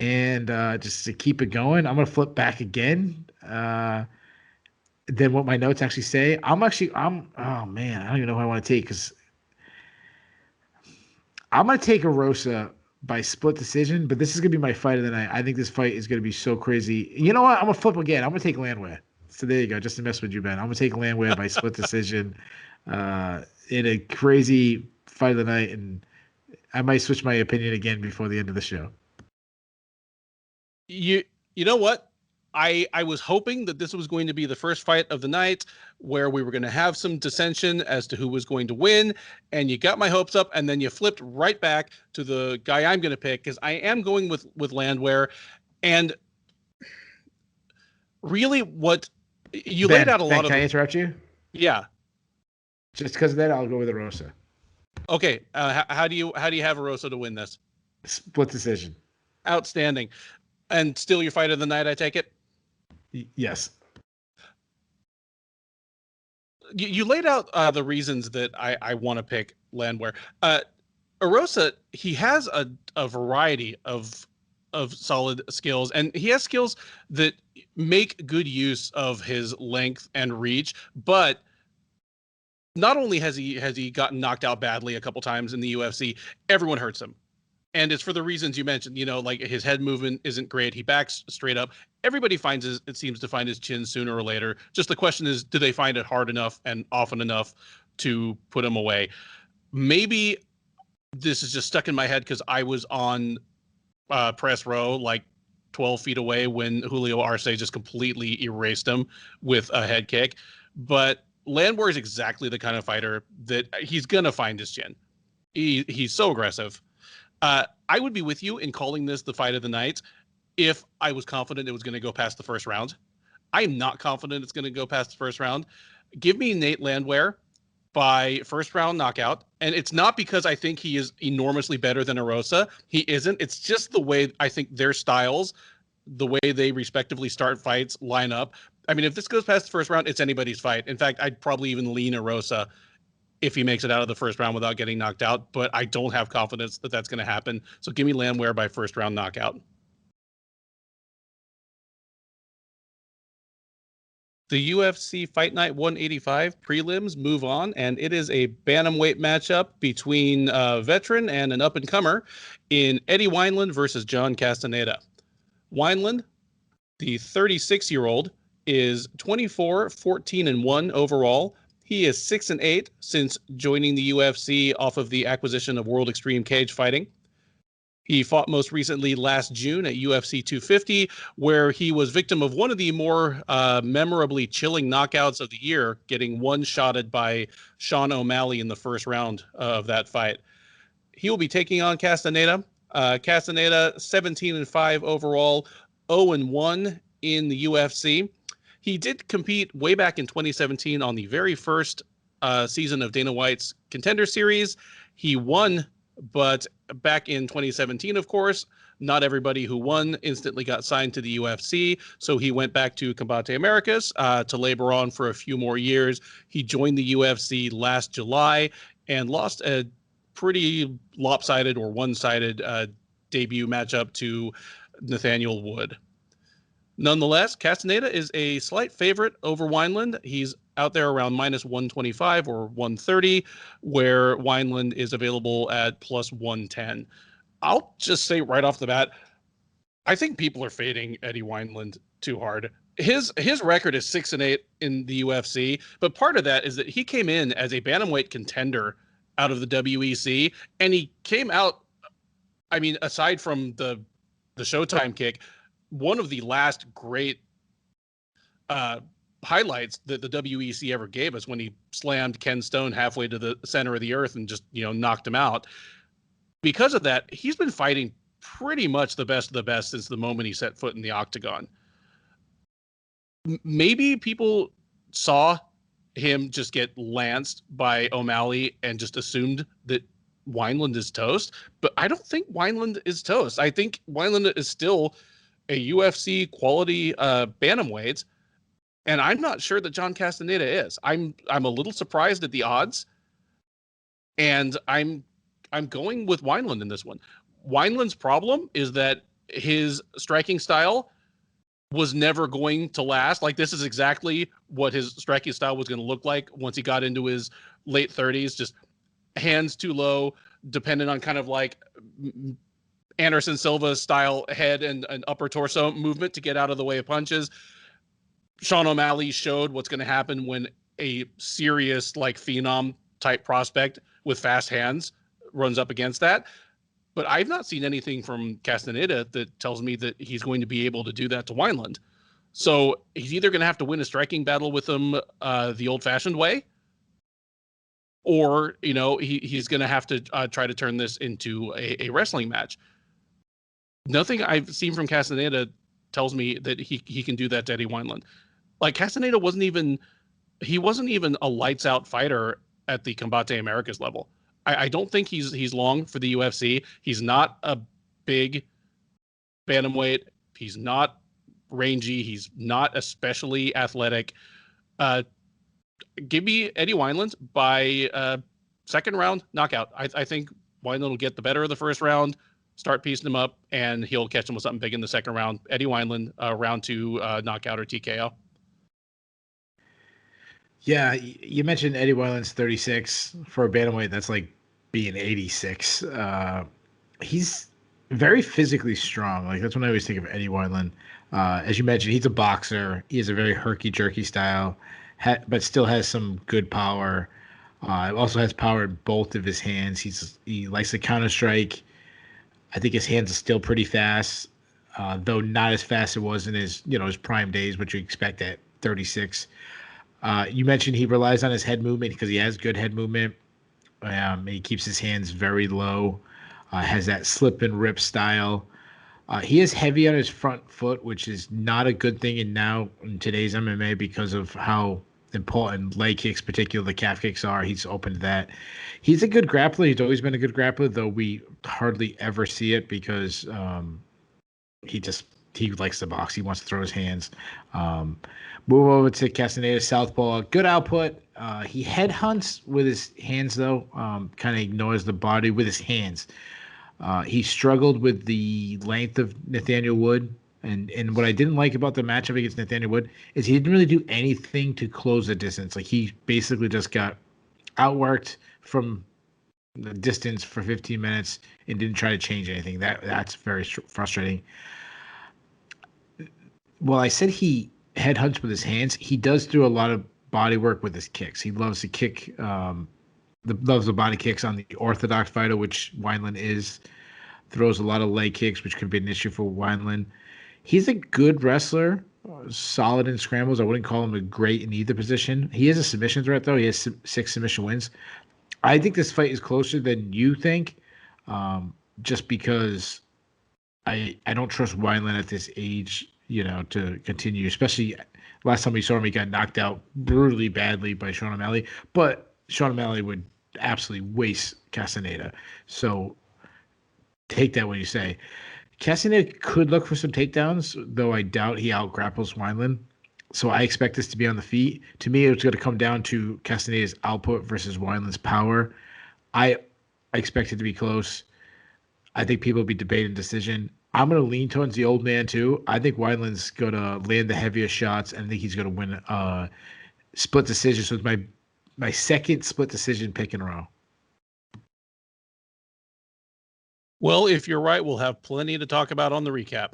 And just to keep it going, I'm gonna flip back again. Then what my notes actually say. Oh man, I don't even know who I want to take because I'm gonna take Erosa by split decision. But this is gonna be my fight of the night. I think this fight is gonna be so crazy. You know what? I'm gonna flip again. I'm gonna take Landwehr. So there you go. Just to mess with you, Ben. I'm gonna take Landwehr by split decision in a crazy fight of the night, and I might switch my opinion again before the end of the show. You know what? I was hoping that this was going to be the first fight of the night where we were going to have some dissension as to who was going to win, and you got my hopes up, and then you flipped right back to the guy I'm going to pick because I am going with Landwehr, and really what you laid out a lot of. Can I interrupt you? Yeah. Just because of that, I'll go with Erosa. Okay. How do you have Erosa to win this? Split decision. Outstanding. And still your fight of the night, I take it? Yes. You laid out the reasons that I want to pick Landwehr. Erosa, he has a variety of solid skills, and he has skills that make good use of his length and reach, but not only has he gotten knocked out badly a couple times in the UFC, everyone hurts him. And it's for the reasons you mentioned, like his head movement isn't great. He backs straight up. Everybody seems to find his chin sooner or later. Just the question is, do they find it hard enough and often enough to put him away? Maybe this is just stuck in my head because I was on press row, like 12 feet away when Julio Arce just completely erased him with a head kick. But Landwehr is exactly the kind of fighter that he's going to find his chin. He's so aggressive. I would be with you in calling this the fight of the night if I was confident it was going to go past the first round. I'm not confident it's going to go past the first round. Give me Nate Landwehr by first round knockout. And it's not because I think he is enormously better than Erosa. He isn't. It's just the way I think their styles, the way they respectively start fights, line up. I mean, if this goes past the first round, it's anybody's fight. In fact, I'd probably even lean Erosa if he makes it out of the first round without getting knocked out. But I don't have confidence that that's going to happen. So give me Landwehr by first round knockout. The UFC Fight Night 185 prelims move on, and it is a bantamweight matchup between a veteran and an up-and-comer in Eddie Wineland versus John Castaneda. Wineland, the 36-year-old, is 24, 14, and 1 overall. He is 6 and 8 since joining the UFC off of the acquisition of World Extreme Cage Fighting. He fought most recently last June at UFC 250, where he was victim of one of the more memorably chilling knockouts of the year, getting one-shotted by Sean O'Malley in the first round of that fight. He will be taking on Castaneda. Castaneda, 17 and 5 overall, 0 and 1 in the UFC. He did compete way back in 2017 on the very first season of Dana White's Contender Series. He won, but back in 2017, of course, not everybody who won instantly got signed to the UFC. So he went back to Combate Americas to labor on for a few more years. He joined the UFC last July and lost a pretty lopsided or one-sided debut matchup to Nathaniel Wood. Nonetheless, Castaneda is a slight favorite over Wineland. He's out there around minus 125 or 130, where Wineland is available at plus 110. I'll just say right off the bat, I think people are fading Eddie Wineland too hard. His record is 6 and 8 in the UFC, but part of that is that he came in as a bantamweight contender out of the WEC, and he came out, I mean, aside from the Showtime kick, one of the last great highlights that the WEC ever gave us when he slammed Ken Stone halfway to the center of the earth and just, knocked him out. Because of that, he's been fighting pretty much the best of the best since the moment he set foot in the octagon. Maybe people saw him just get lanced by O'Malley and just assumed that Wineland is toast, but I don't think Wineland is toast. I think Wineland is still a UFC quality bantamweight, and I'm not sure that John Castaneda is. I'm a little surprised at the odds, and I'm going with Wineland in this one. Wineland's problem is that his striking style was never going to last. Like, this is exactly what his striking style was going to look like once he got into his late 30s, just hands too low, dependent on kind of like Anderson Silva style head and upper torso movement to get out of the way of punches. Sean O'Malley showed what's going to happen when a serious like phenom type prospect with fast hands runs up against that. But I've not seen anything from Castaneda that tells me that he's going to be able to do that to Wineland. So he's either going to have to win a striking battle with him the old-fashioned way, or he's going to have to try to turn this into a wrestling match. Nothing I've seen from Castaneda tells me that he can do that to Eddie Wineland. Like, Castaneda wasn't even a lights out fighter at the Combate Americas level. I don't think he's long for the UFC. He's not a big bantamweight. He's not rangy. He's not especially athletic. Give me Eddie Wineland by second round knockout. I think Wineland will get the better of the first round, start piecing him up, and he'll catch him with something big in the second round. Eddie Wineland, round 2 knockout or TKO. Yeah, you mentioned Eddie Wineland's 36 for a bantamweight. That's like being 86. He's very physically strong. Like, that's when I always think of Eddie Wineland. As you mentioned, he's a boxer. He has a very herky-jerky style, but still has some good power. Also has power in both of his hands. He likes to counter strike. I think his hands are still pretty fast, though not as fast as it was in his prime days, which you expect at 36. You mentioned he relies on his head movement because he has good head movement. He keeps his hands very low, has that slip and rip style. He is heavy on his front foot, which is not a good thing in today's MMA because of how important leg kicks, particularly the calf kicks, are. He's open to that. He's a good grappler. He's always been a good grappler, though we hardly ever see it because he just he likes to box. He wants to throw his hands. Move over to Castaneda, southpaw. Good output. He headhunts with his hands, though. Kind of ignores the body with his hands. He struggled with the length of Nathaniel Wood. And what I didn't like about the matchup against Nathaniel Wood is he didn't really do anything to close the distance. Like, he basically just got outworked from the distance for 15 minutes and didn't try to change anything. That's very frustrating. Well, I said he headhunts with his hands. He does do a lot of body work with his kicks. He loves to kick, loves the body kicks on the orthodox fighter, which Wineland is. Throws a lot of leg kicks, which could be an issue for Wineland. He's a good wrestler, solid in scrambles. I wouldn't call him a great in either position. He is a submission threat, though. He has 6 submission wins. I think this fight is closer than you think, just because I don't trust Wineland at this age, to continue. Especially last time we saw him, he got knocked out brutally badly by Sean O'Malley. But Sean O'Malley would absolutely waste Castaneda. So take that when you say. Castaneda could look for some takedowns, though I doubt he out-grapples Wineland. So I expect this to be on the feet. To me, it's going to come down to Castaneda's output versus Wineland's power. I expect it to be close. I think people will be debating decision. I'm going to lean towards the old man, too. I think Wineland's going to land the heavier shots, and I think he's going to win split decision. So it's my second split decision pick in a row. Well, if you're right, we'll have plenty to talk about on the recap.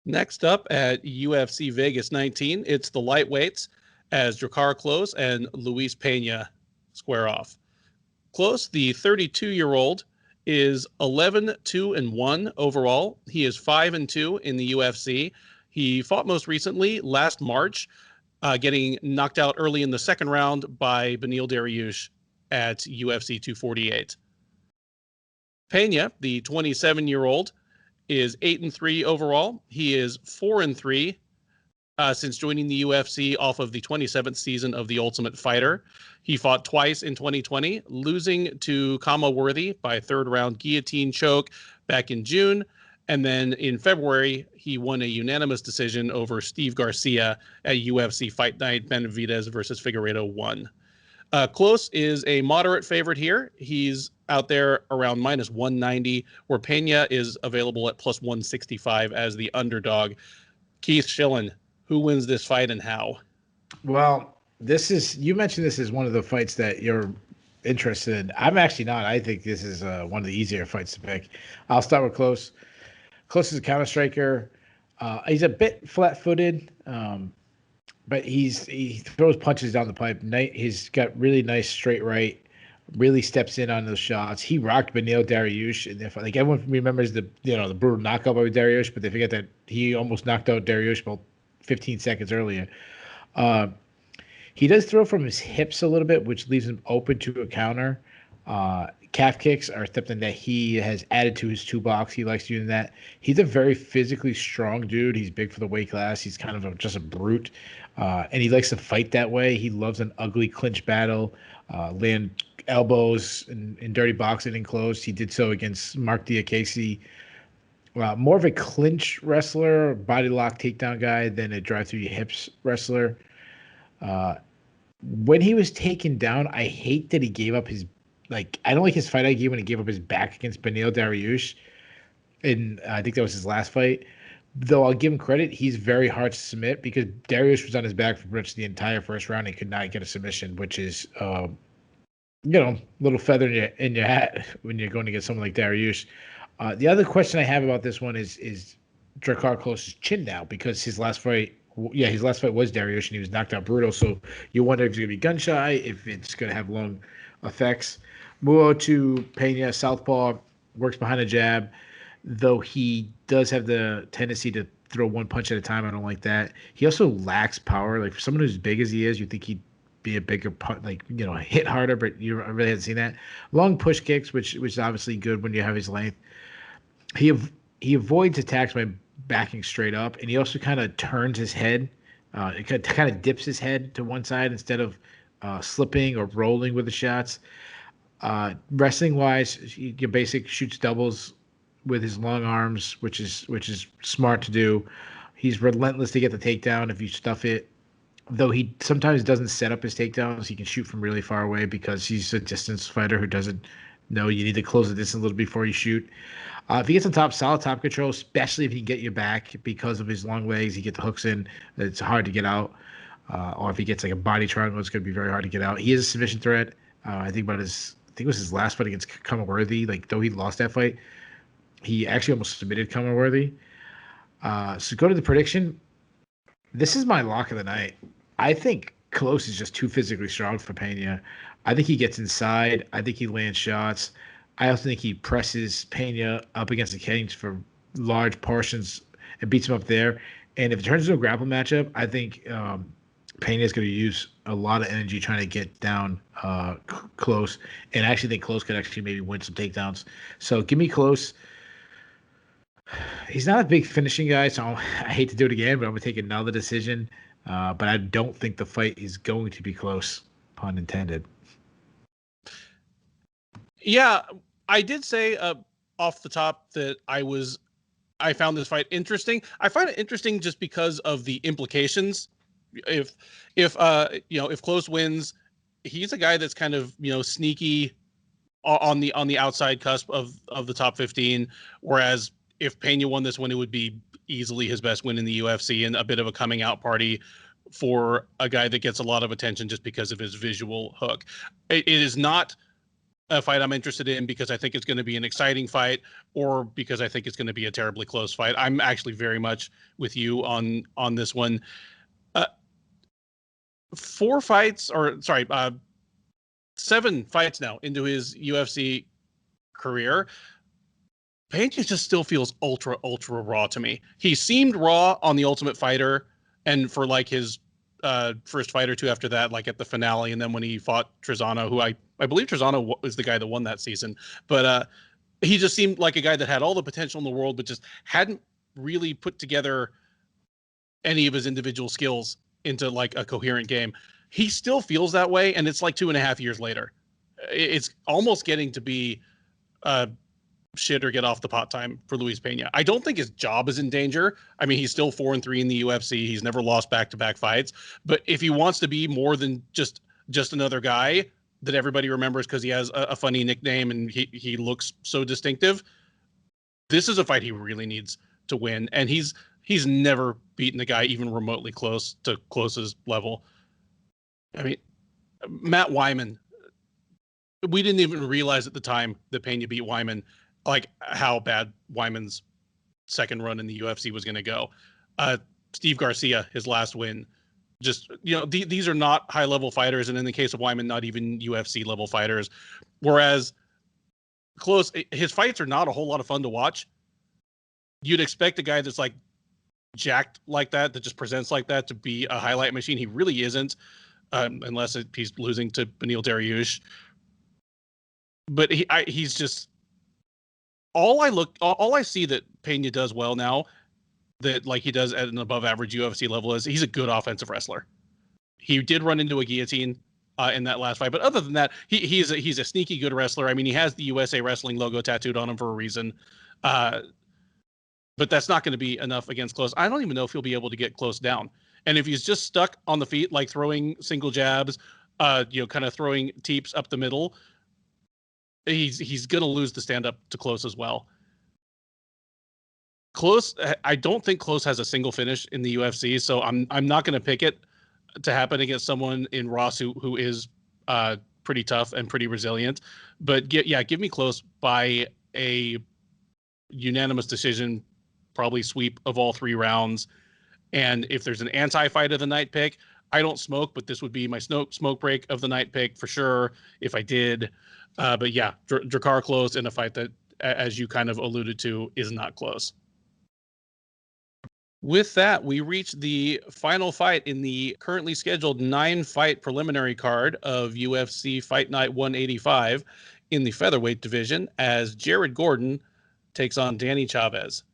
Next up at UFC Vegas 19, it's the lightweights as Drakkar Klose and Luis Pena square off. Klose, the 32-year-old, is 11-2-1 overall. He is 5-2 in the UFC. He fought most recently last March, getting knocked out early in the second round by Beneil Dariush at UFC 248. Pena, the 27-year-old, is 8-3 overall. He is 4-3 since joining the UFC off of the 27th season of The Ultimate Fighter. He fought twice in 2020, losing to Kama Worthy by third-round guillotine choke back in June. And then in February, he won a unanimous decision over Steve Garcia at UFC Fight Night Benavidez versus Figueiredo 1. Klose is a moderate favorite here. He's out there around minus 190, where Pena is available at plus 165 as the underdog. Keith Schillen, who wins this fight and how? Well, you mentioned this is one of the fights that you're interested in. I'm actually not. I think this is one of the easier fights to pick. I'll start with Klose. Klose is a counter striker. He's a bit flat-footed, but he throws punches down the pipe. He's got really nice straight right. Really steps in on those shots. He rocked Beneil Dariush, and like everyone remembers the brutal knockout by Dariush, but they forget that he almost knocked out Dariush about 15 seconds earlier. He does throw from his hips a little bit, which leaves him open to a counter. Calf kicks are something that he has added to his toolbox. He likes doing that. He's a very physically strong dude. He's big for the weight class. He's kind of just a brute, and he likes to fight that way. He loves an ugly clinch battle, land elbows in dirty boxing and close. He did so against Mark Diakese. More of a clinch wrestler, body lock takedown guy than a drive through your hips wrestler. When he was taken down, I hate that he gave up his I don't like his fight IQ when he gave up his back against Beneil Dariush. And I think that was his last fight. Though I'll give him credit, he's very hard to submit because Dariush was on his back for pretty much the entire first round. He could not get a submission, which is little feather in your hat when you're going to get someone like Dariush. The other question I have about this one is Drakkar Klose's chin now, because his last fight was Dariush and he was knocked out brutal. So you wonder if it's going to be gun shy, if it's going to have long effects. Move to Pena, southpaw, works behind a jab, though he does have the tendency to throw one punch at a time. I don't like that. He also lacks power. Like, for someone who's big as he is, you think he'd be a bigger hit harder, but you really haven't seen that. Long push kicks, which is obviously good when you have his length. he avoids attacks by backing straight up, and he also kind of turns his head. It kind of dips his head to one side instead of slipping or rolling with the shots. Wrestling wise, he basic shoots doubles with his long arms, which is smart to do. He's relentless to get the takedown if you stuff it. Though he sometimes doesn't set up his takedowns, he can shoot from really far away because he's a distance fighter who doesn't know you need to close the distance a little before you shoot. If he gets on top, solid top control, especially if he can get you back because of his long legs, he get the hooks in. It's hard to get out. Or if he gets like a body triangle, it's going to be very hard to get out. He is a submission threat. I think it was his last fight against Commonworthy. Like though he lost that fight, he actually almost submitted Commonworthy. So go to the prediction. This is my lock of the night. I think Klose is just too physically strong for Pena. I think he gets inside. I think he lands shots. I also think he presses Pena up against the cage for large portions and beats him up there. And if it turns into a grapple matchup, I think Pena is going to use a lot of energy trying to get down Klose. And I actually think Klose could actually maybe win some takedowns. So give me Klose. He's not a big finishing guy, so I hate to do it again, but I'm going to take another decision. But I don't think the fight is going to be close, pun intended. Yeah, I did say off the top that I found this fight interesting. I find it interesting just because of the implications. If Klose wins, he's a guy that's kind of sneaky on the outside cusp of the top 15. Whereas if Pena won this one, it would be easily his best win in the UFC and a bit of a coming out party for a guy that gets a lot of attention just because of his visual hook. It is not a fight I'm interested in because I think it's going to be an exciting fight or because I think it's going to be a terribly close fight. I'm actually very much with you on this one. 7 fights now into his UFC career. Pena just still feels ultra raw to me. He seemed raw on The Ultimate Fighter and for like his first fight or two after that, like at the finale, and then when he fought Trizano, who I believe Trizano was the guy that won that season. But he just seemed like a guy that had all the potential in the world, but just hadn't really put together any of his individual skills into like a coherent game. He still feels that way, and it's like 2.5 years later. It's almost getting to be shit or get off the pot time for Luis Pena. I don't think his job is in danger. I mean, he's still 4-3 in the UFC. He's never lost back-to-back fights. But if he wants to be more than just another guy that everybody remembers because he has a funny nickname and he looks so distinctive, this is a fight he really needs to win. And he's never beaten a guy even remotely close to Klose's level. I mean, Matt Wiman, we didn't even realize at the time that Pena beat Wiman, like how bad Wyman's second run in the UFC was going to go. Steve Garcia, his last win, just, these are not high level fighters. And in the case of Wiman, not even UFC level fighters. Whereas Klose, his fights are not a whole lot of fun to watch. You'd expect a guy that's like jacked like that just presents like that to be a highlight machine. He really isn't, unless he's losing to Beneil Dariush. But he's just, all I see that Pena does well now, that like he does at an above average UFC level, is he's a good offensive wrestler. He did run into a guillotine in that last fight, but other than that, he's a sneaky good wrestler. I mean, he has the USA Wrestling logo tattooed on him for a reason, but that's not going to be enough against Klose. I don't even know if he'll be able to get Klose down. And if he's just stuck on the feet, like throwing single jabs, kind of throwing teeps up the middle, he's going to lose the stand up to Klose as well. Klose, I don't think Klose has a single finish in the UFC, so I'm not going to pick it to happen against someone in Ross who is pretty tough and pretty resilient. But give me Klose by a unanimous decision, probably sweep of all 3 rounds. And if there's an anti-fight of the night pick, I don't smoke, but this would be my smoke break of the night pick for sure if I did. But yeah, Drakkar Klose in a fight that, as you kind of alluded to, is not close. With that, we reach the final fight in the currently scheduled 9-fight preliminary card of UFC Fight Night 185 in the featherweight division, as Jared Gordon takes on Danny Chavez.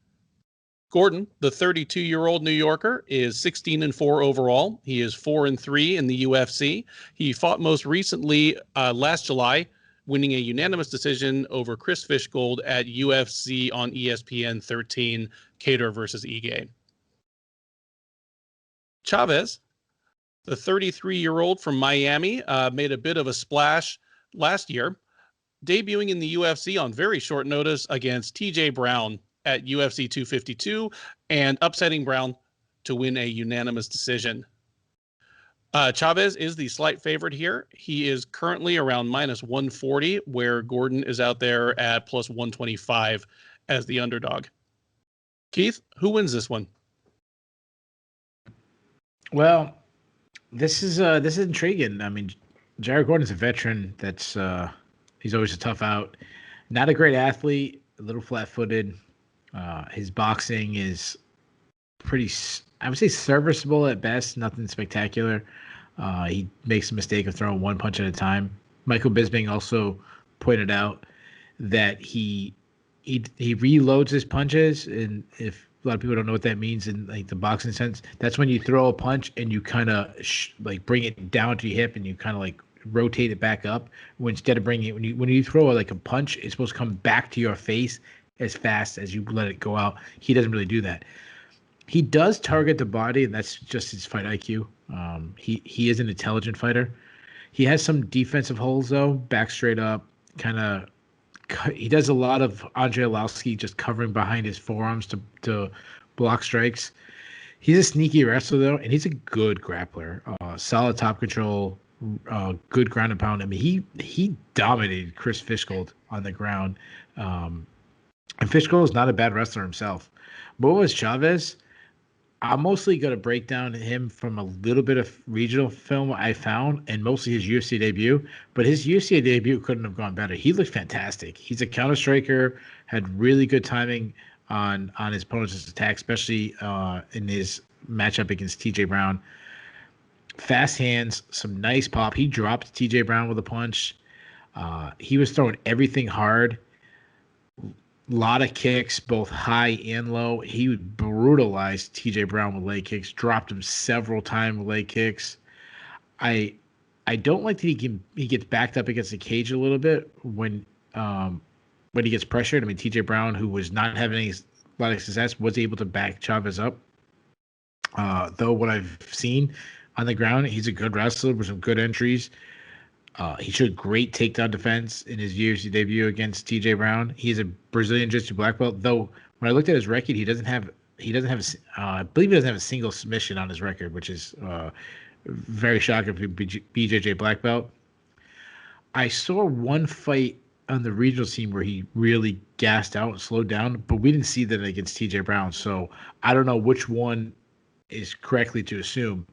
Gordon, the 32-year-old New Yorker, is 16-4 overall. He is 4-3 in the UFC. He fought most recently last July, winning a unanimous decision over Chris Fishgold at UFC on ESPN 13, Kattar versus Ige. Chavez, the 33-year-old from Miami, made a bit of a splash last year, debuting in the UFC on very short notice against TJ Brown at UFC 252 and upsetting Brown to win a unanimous decision. Chavez is the slight favorite here. He is currently around -140, where Gordon is out there at +125 as the underdog. Keith, who wins this one? Well, this is intriguing. I mean, Jared Gordon's a veteran. That's he's always a tough out. Not a great athlete, a little flat-footed. His boxing is pretty, I would say, serviceable at best. Nothing spectacular. He makes a mistake of throwing one punch at a time. Michael Bisping also pointed out that he reloads his punches, and if a lot of people don't know what that means in like the boxing sense, that's when you throw a punch and you kind of like bring it down to your hip and you kind of like rotate it back up. Instead of bringing it, when you throw like a punch, it's supposed to come back to your face as fast as you let it go out. He doesn't really do that. He does target the body, and that's just his fight IQ. He is an intelligent fighter. He has some defensive holes though, back straight up, kind of. He does a lot of Andrei Arlovski just covering behind his forearms to block strikes. He's a sneaky wrestler though, and he's a good grappler. Solid top control, good ground and pound. I mean, he dominated Chris Fishgold on the ground. And Fishgold is not a bad wrestler himself. But with Chavez, I'm mostly going to break down him from a little bit of regional film I found, and mostly his UFC debut. But his UFC debut couldn't have gone better. He looked fantastic. He's a counter striker, had really good timing on his opponent's attack, especially in his matchup against TJ Brown. Fast hands, some nice pop. He dropped TJ Brown with a punch. He was throwing everything hard. Lot of kicks, both high and low. He would brutalize TJ Brown with leg kicks, dropped him several times with leg kicks. I don't like that he gets backed up against the cage a little bit when he gets pressured. I mean, TJ Brown, who was not having a lot of success, was able to back Chavez up. Though what I've seen on the ground, he's a good wrestler with some good entries. He showed great takedown defense in his UFC debut against TJ Brown. He's a Brazilian Jiu-Jitsu black belt. Though when I looked at his record, he doesn't have. I believe he doesn't have a single submission on his record, which is very shocking for BJJ black belt. I saw one fight on the regional team where he really gassed out and slowed down, but we didn't see that against TJ Brown. So I don't know which one is correctly to assume.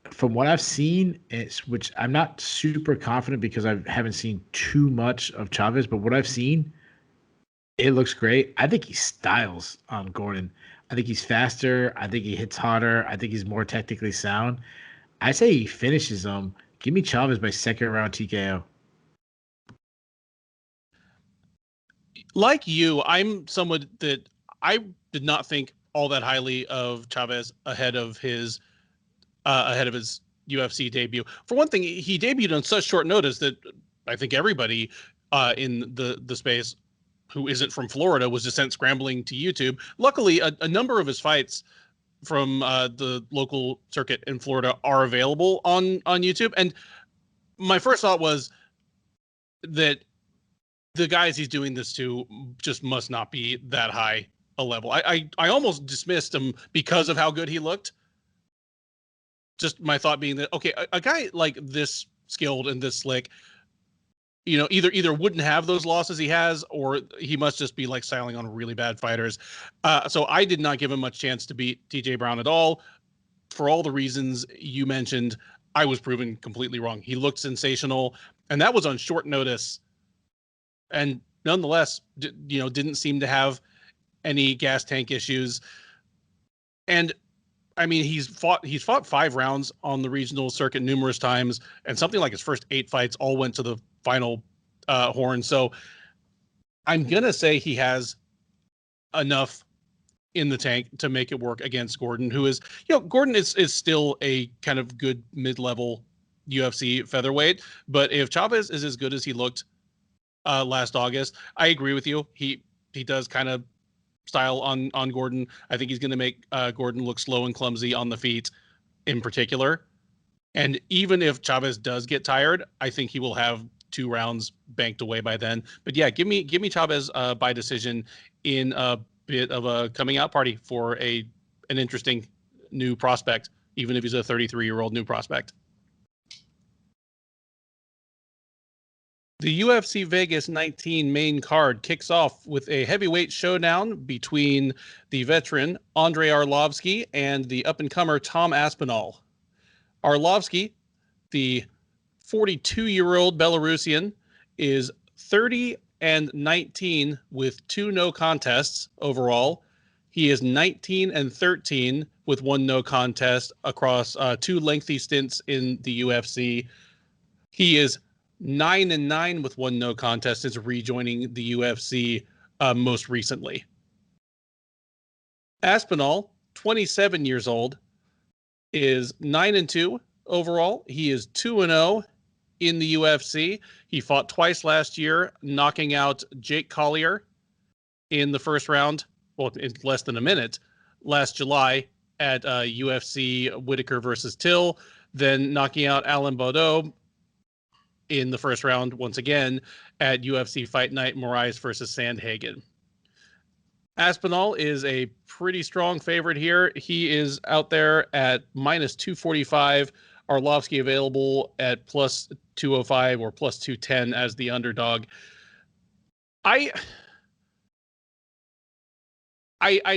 From what I've seen, which I'm not super confident because I haven't seen too much of Chavez, but what I've seen, it looks great. I think he styles on Gordon. I think he's faster. I think he hits harder. I think he's more technically sound. I say he finishes him. Give me Chavez by second round TKO. Like you, I'm someone that I did not think all that highly of Chavez ahead of his UFC debut. For one thing, he debuted on such short notice that I think everybody in the space who isn't from Florida was just sent scrambling to YouTube. Luckily, a number of his fights from the local circuit in Florida are available on YouTube. And my first thought was that the guys he's doing this to just must not be that high a level. I almost dismissed him because of how good he looked. Just my thought being that, okay, a guy like this skilled and this slick, you know, either wouldn't have those losses he has, or he must just be like styling on really bad fighters. So I did not give him much chance to beat TJ Brown at all. For all the reasons you mentioned, I was proven completely wrong. He looked sensational, and that was on short notice. And nonetheless, didn't seem to have any gas tank issues. And I mean, he's fought 5 rounds on the regional circuit numerous times, and something like his first 8 fights all went to the final horn. So I'm going to say he has enough in the tank to make it work against Gordon, who is, Gordon is still a kind of good mid-level UFC featherweight. But if Chavez is as good as he looked last August, I agree with you. He does kind of style on Gordon. I think he's going to make Gordon look slow and clumsy on the feet in particular. And even if Chavez does get tired, I think he will have 2 rounds banked away by then. But yeah, give me Chavez by decision in a bit of a coming out party for an interesting new prospect, even if he's a 33-year-old new prospect. The UFC Vegas 19 main card kicks off with a heavyweight showdown between the veteran Andrei Arlovski and the up-and-comer Tom Aspinall. Arlovski, the 42-year-old Belarusian, is 30-19 with 2 no contests overall. He is 19-13 with 1 no contest across 2 lengthy stints in the UFC. He is 9-9 with 1 no contest since rejoining the UFC most recently. Aspinall, 27 years old, is 9-2 overall. He is 2-0 in the UFC. He fought twice last year, knocking out Jake Collier in the first round, well, in less than a minute, last July at UFC Whitaker versus Till, then knocking out Alan Baudot in the first round once again at UFC Fight Night Moraes versus Sandhagen. Aspinall is a pretty strong favorite here. He is out there at minus 245. Arlovski available at plus 205 or plus 210 as the underdog. I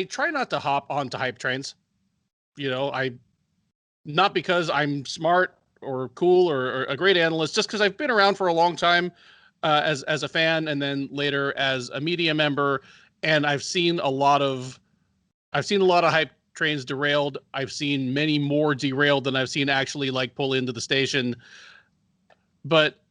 try not to hop onto hype trains. Not because I'm smart or cool or a great analyst, just because I've been around for a long time as a fan, and then later as a media member, and I've seen a lot of hype trains derailed. I've seen many more derailed than I've seen actually pull into the station. But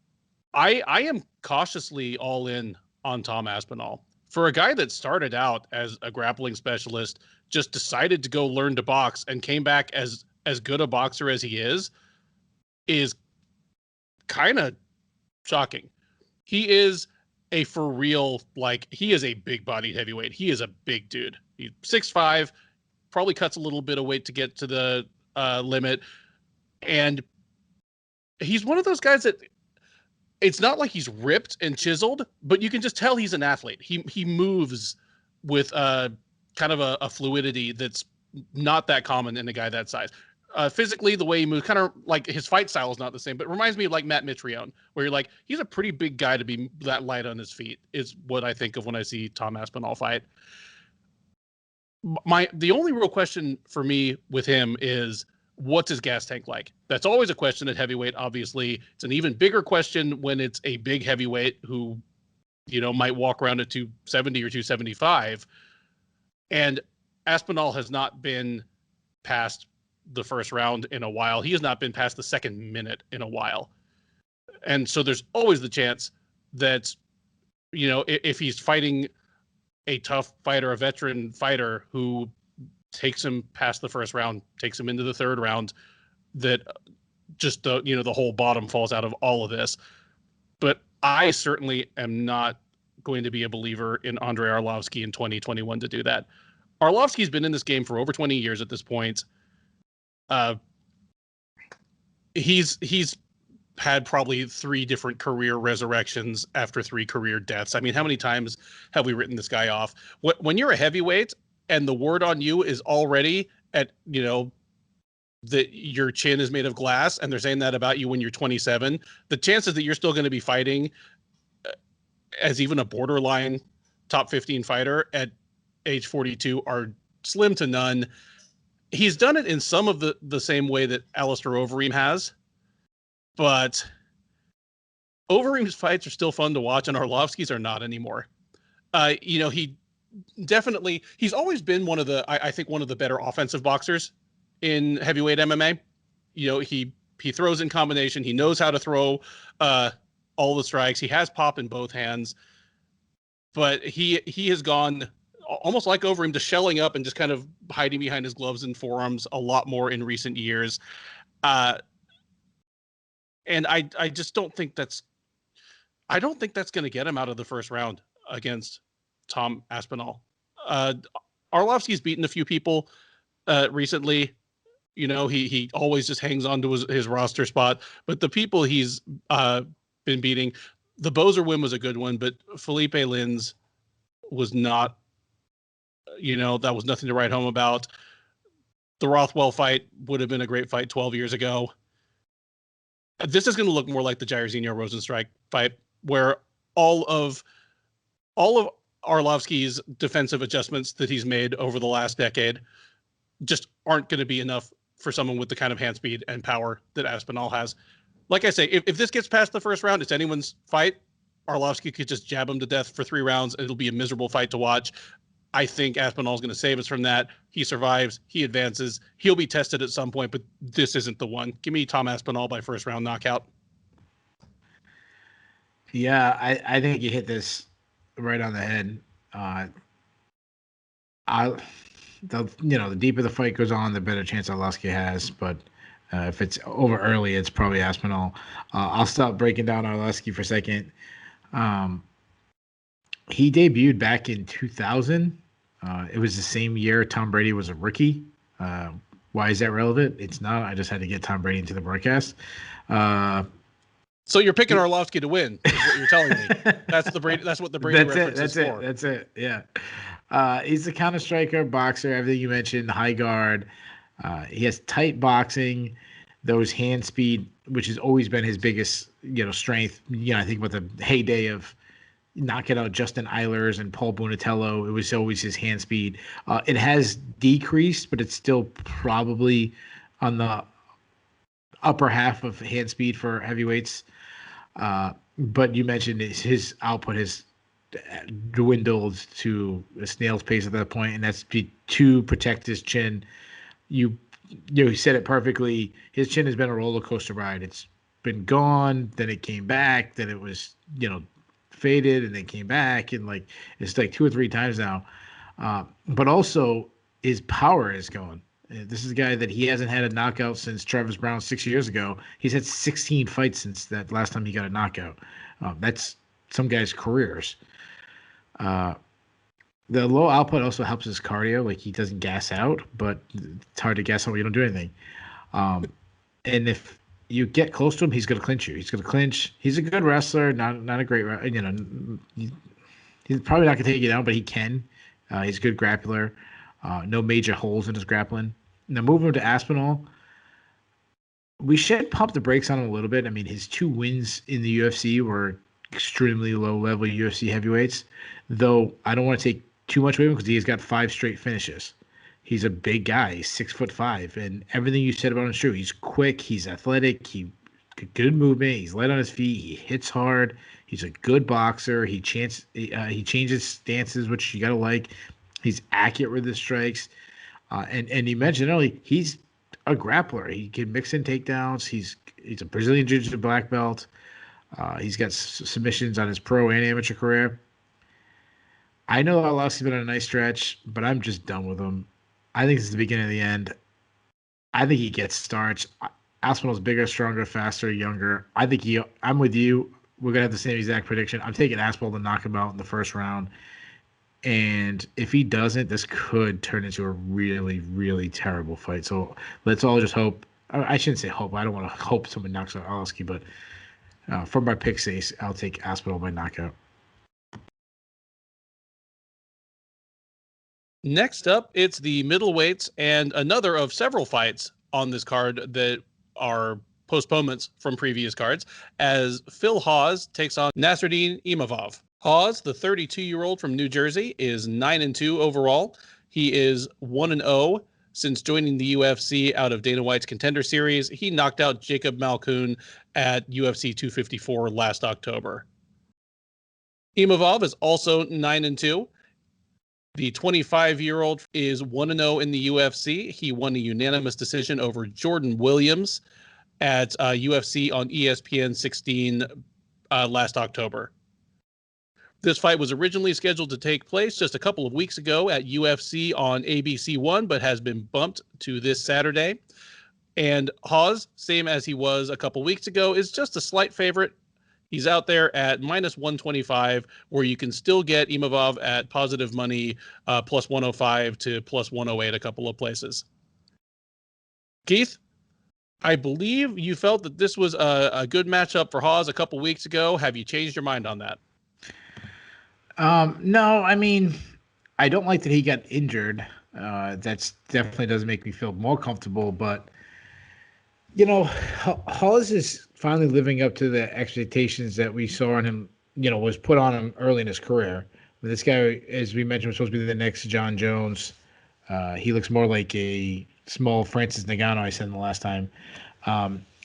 I am cautiously all in on Tom Aspinall. For a guy that started out as a grappling specialist, just decided to go learn to box and came back as good a boxer as he is kind of shocking. He is a for real, he is a big bodied heavyweight. He is a big dude. He's 6'5", probably cuts a little bit of weight to get to the limit. And he's one of those guys that it's not like he's ripped and chiseled, but you can just tell he's an athlete. He moves with kind of a fluidity that's not that common in a guy that size. Physically, the way he moves, kind of like his fight style is not the same, but reminds me of Matt Mitrione, where you're he's a pretty big guy to be that light on his feet, is what I think of when I see Tom Aspinall fight. The only real question for me with him is, what's his gas tank like? That's always a question at heavyweight, obviously. It's an even bigger question when it's a big heavyweight who, might walk around at 270 or 275. And Aspinall has not been past the first round in a while. He has not been past the second minute in a while. And so there's always the chance that, if he's fighting a tough fighter, a veteran fighter who takes him past the first round, takes him into the third round, that just the whole bottom falls out of all of this. But I certainly am not going to be a believer in Andrei Arlovski in 2021 to do that. Arlovski's been in this game for over 20 years at this point. He's had probably 3 different career resurrections after 3 career deaths. I mean, how many times have we written this guy off? When you're a heavyweight and the word on you is already at, that your chin is made of glass, and they're saying that about you when you're 27, the chances that you're still going to be fighting as even a borderline top 15 fighter at age 42 are slim to none. He's done it in some of the same way that Alistair Overeem has, but Overeem's fights are still fun to watch, and Arlovski's are not anymore. He's always been I think one of the better offensive boxers in heavyweight MMA. He throws in combination. He knows how to throw all the strikes. He has pop in both hands. but he has gone almost like over him to shelling up and just kind of hiding behind his gloves and forearms a lot more in recent years. And I just don't think that's going to get him out of the first round against Tom Aspinall. Arlovski's beaten a few people recently. You know, he always just hangs on to his roster spot. But the people he's been beating, the Bozer win was a good one, but Felipe Lins was not, that was nothing to write home about. The Rothwell fight would have been a great fight 12 years ago. This is going to look more like the Jairzinho Rosenstrike fight, where all of Arlovski's defensive adjustments that he's made over the last decade just aren't going to be enough for someone with the kind of hand speed and power that Aspinall has. Like I say, if this gets past the first round, it's anyone's fight. Arlovski could just jab him to death for 3 rounds, and it'll be a miserable fight to watch. I think Aspinall's going to save us from that. He survives. He advances. He'll be tested at some point, but this isn't the one. Give me Tom Aspinall by first round knockout. Yeah, I think you hit this right on the head. The deeper the fight goes on, the better chance Arlovski has. But if it's over early, it's probably Aspinall. I'll stop breaking down Arlovski for a second. He debuted back in 2000. It was the same year Tom Brady was a rookie. Why is that relevant? It's not. I just had to get Tom Brady into the broadcast. So you're picking Arlovski to win, is what you're telling me. That's what the Brady reference is for. That's it. Yeah. He's the counter striker, boxer, everything you mentioned, high guard. He has tight boxing, those hand speed, which has always been his biggest, strength. I think about the heyday of knocking out Justin Eilers and Paul Bunatello. It was always his hand speed. It has decreased, but it's still probably on the upper half of hand speed for heavyweights. But you mentioned his output has dwindled to a snail's pace at that point, and that's to protect his chin. You said it perfectly. His chin has been a roller coaster ride. It's been gone, then it came back, then it was faded, and then came back, and it's 2 or 3 times now. But also his power is gone. This is a guy that he hasn't had a knockout since Travis Brown 6 years ago. He's had 16 fights since that last time he got a knockout. That's some guys' careers. The low output also helps his cardio. He doesn't gas out, but it's hard to gas out when you don't do anything. And if you get close to him, he's going to clinch you. He's going to clinch. He's a good wrestler, not a great, he's probably not going to take you down, but he can. He's a good grappler. No major holes in his grappling. Now, moving to Aspinall, we should pump the brakes on him a little bit. I mean, his 2 wins in the UFC were extremely low-level UFC heavyweights, though I don't want to take too much away from him because he's got 5 straight finishes. He's a big guy. He's 6'5", and everything you said about him is true. He's quick. He's athletic. Good movement. He's light on his feet. He hits hard. He's a good boxer. He changes stances, which you got to like. He's accurate with his strikes. And you mentioned earlier, he's a grappler. He can mix in takedowns. He's a Brazilian Jiu-Jitsu black belt. He's got submissions on his pro and amateur career. I know Arlovski's been on a nice stretch, but I'm just done with him. I think this is the beginning of the end. I think he gets starched. Aspinall's bigger, stronger, faster, younger. I'm with you. We're going to have the same exact prediction. I'm taking Aspinall to knock him out in the first round. And if he doesn't, this could turn into a really, really terrible fight. So let's all just hope. I shouldn't say hope. I don't want to hope someone knocks out Arlovski, but for my pick safe, I'll take Aspinall by knockout. Next up, it's the middleweights and another of several fights on this card that are postponements from previous cards, as Phil Hawes takes on Nassourdine Imavov. Hawes, the 32-year-old from New Jersey, is 9-2 overall. He is 1-0 since joining the UFC out of Dana White's Contender Series. He knocked out Jacob Malkoun at UFC 254 last October. Imavov is also 9-2. The 25-year-old is 1-0 in the UFC. He won a unanimous decision over Jordan Williams at UFC on ESPN 16 last October. This fight was originally scheduled to take place just a couple of weeks ago at UFC on ABC 1, but has been bumped to this Saturday. And Hawes, same as he was a couple weeks ago, is just a slight favorite. He's out there at minus 125, where you can still get Imavov at positive money, plus 105 to plus 108 a couple of places. Keith, I believe you felt that this was a good matchup for Hawes a couple weeks ago. Have you changed your mind on that? No, I mean, I don't like that he got injured. That's definitely doesn't make me feel more comfortable, but Hawes is finally living up to the expectations that we saw on him, was put on him early in his career. This guy, as we mentioned, was supposed to be the next John Jones. He looks more like a small Francis Ngannou, I said in the last time.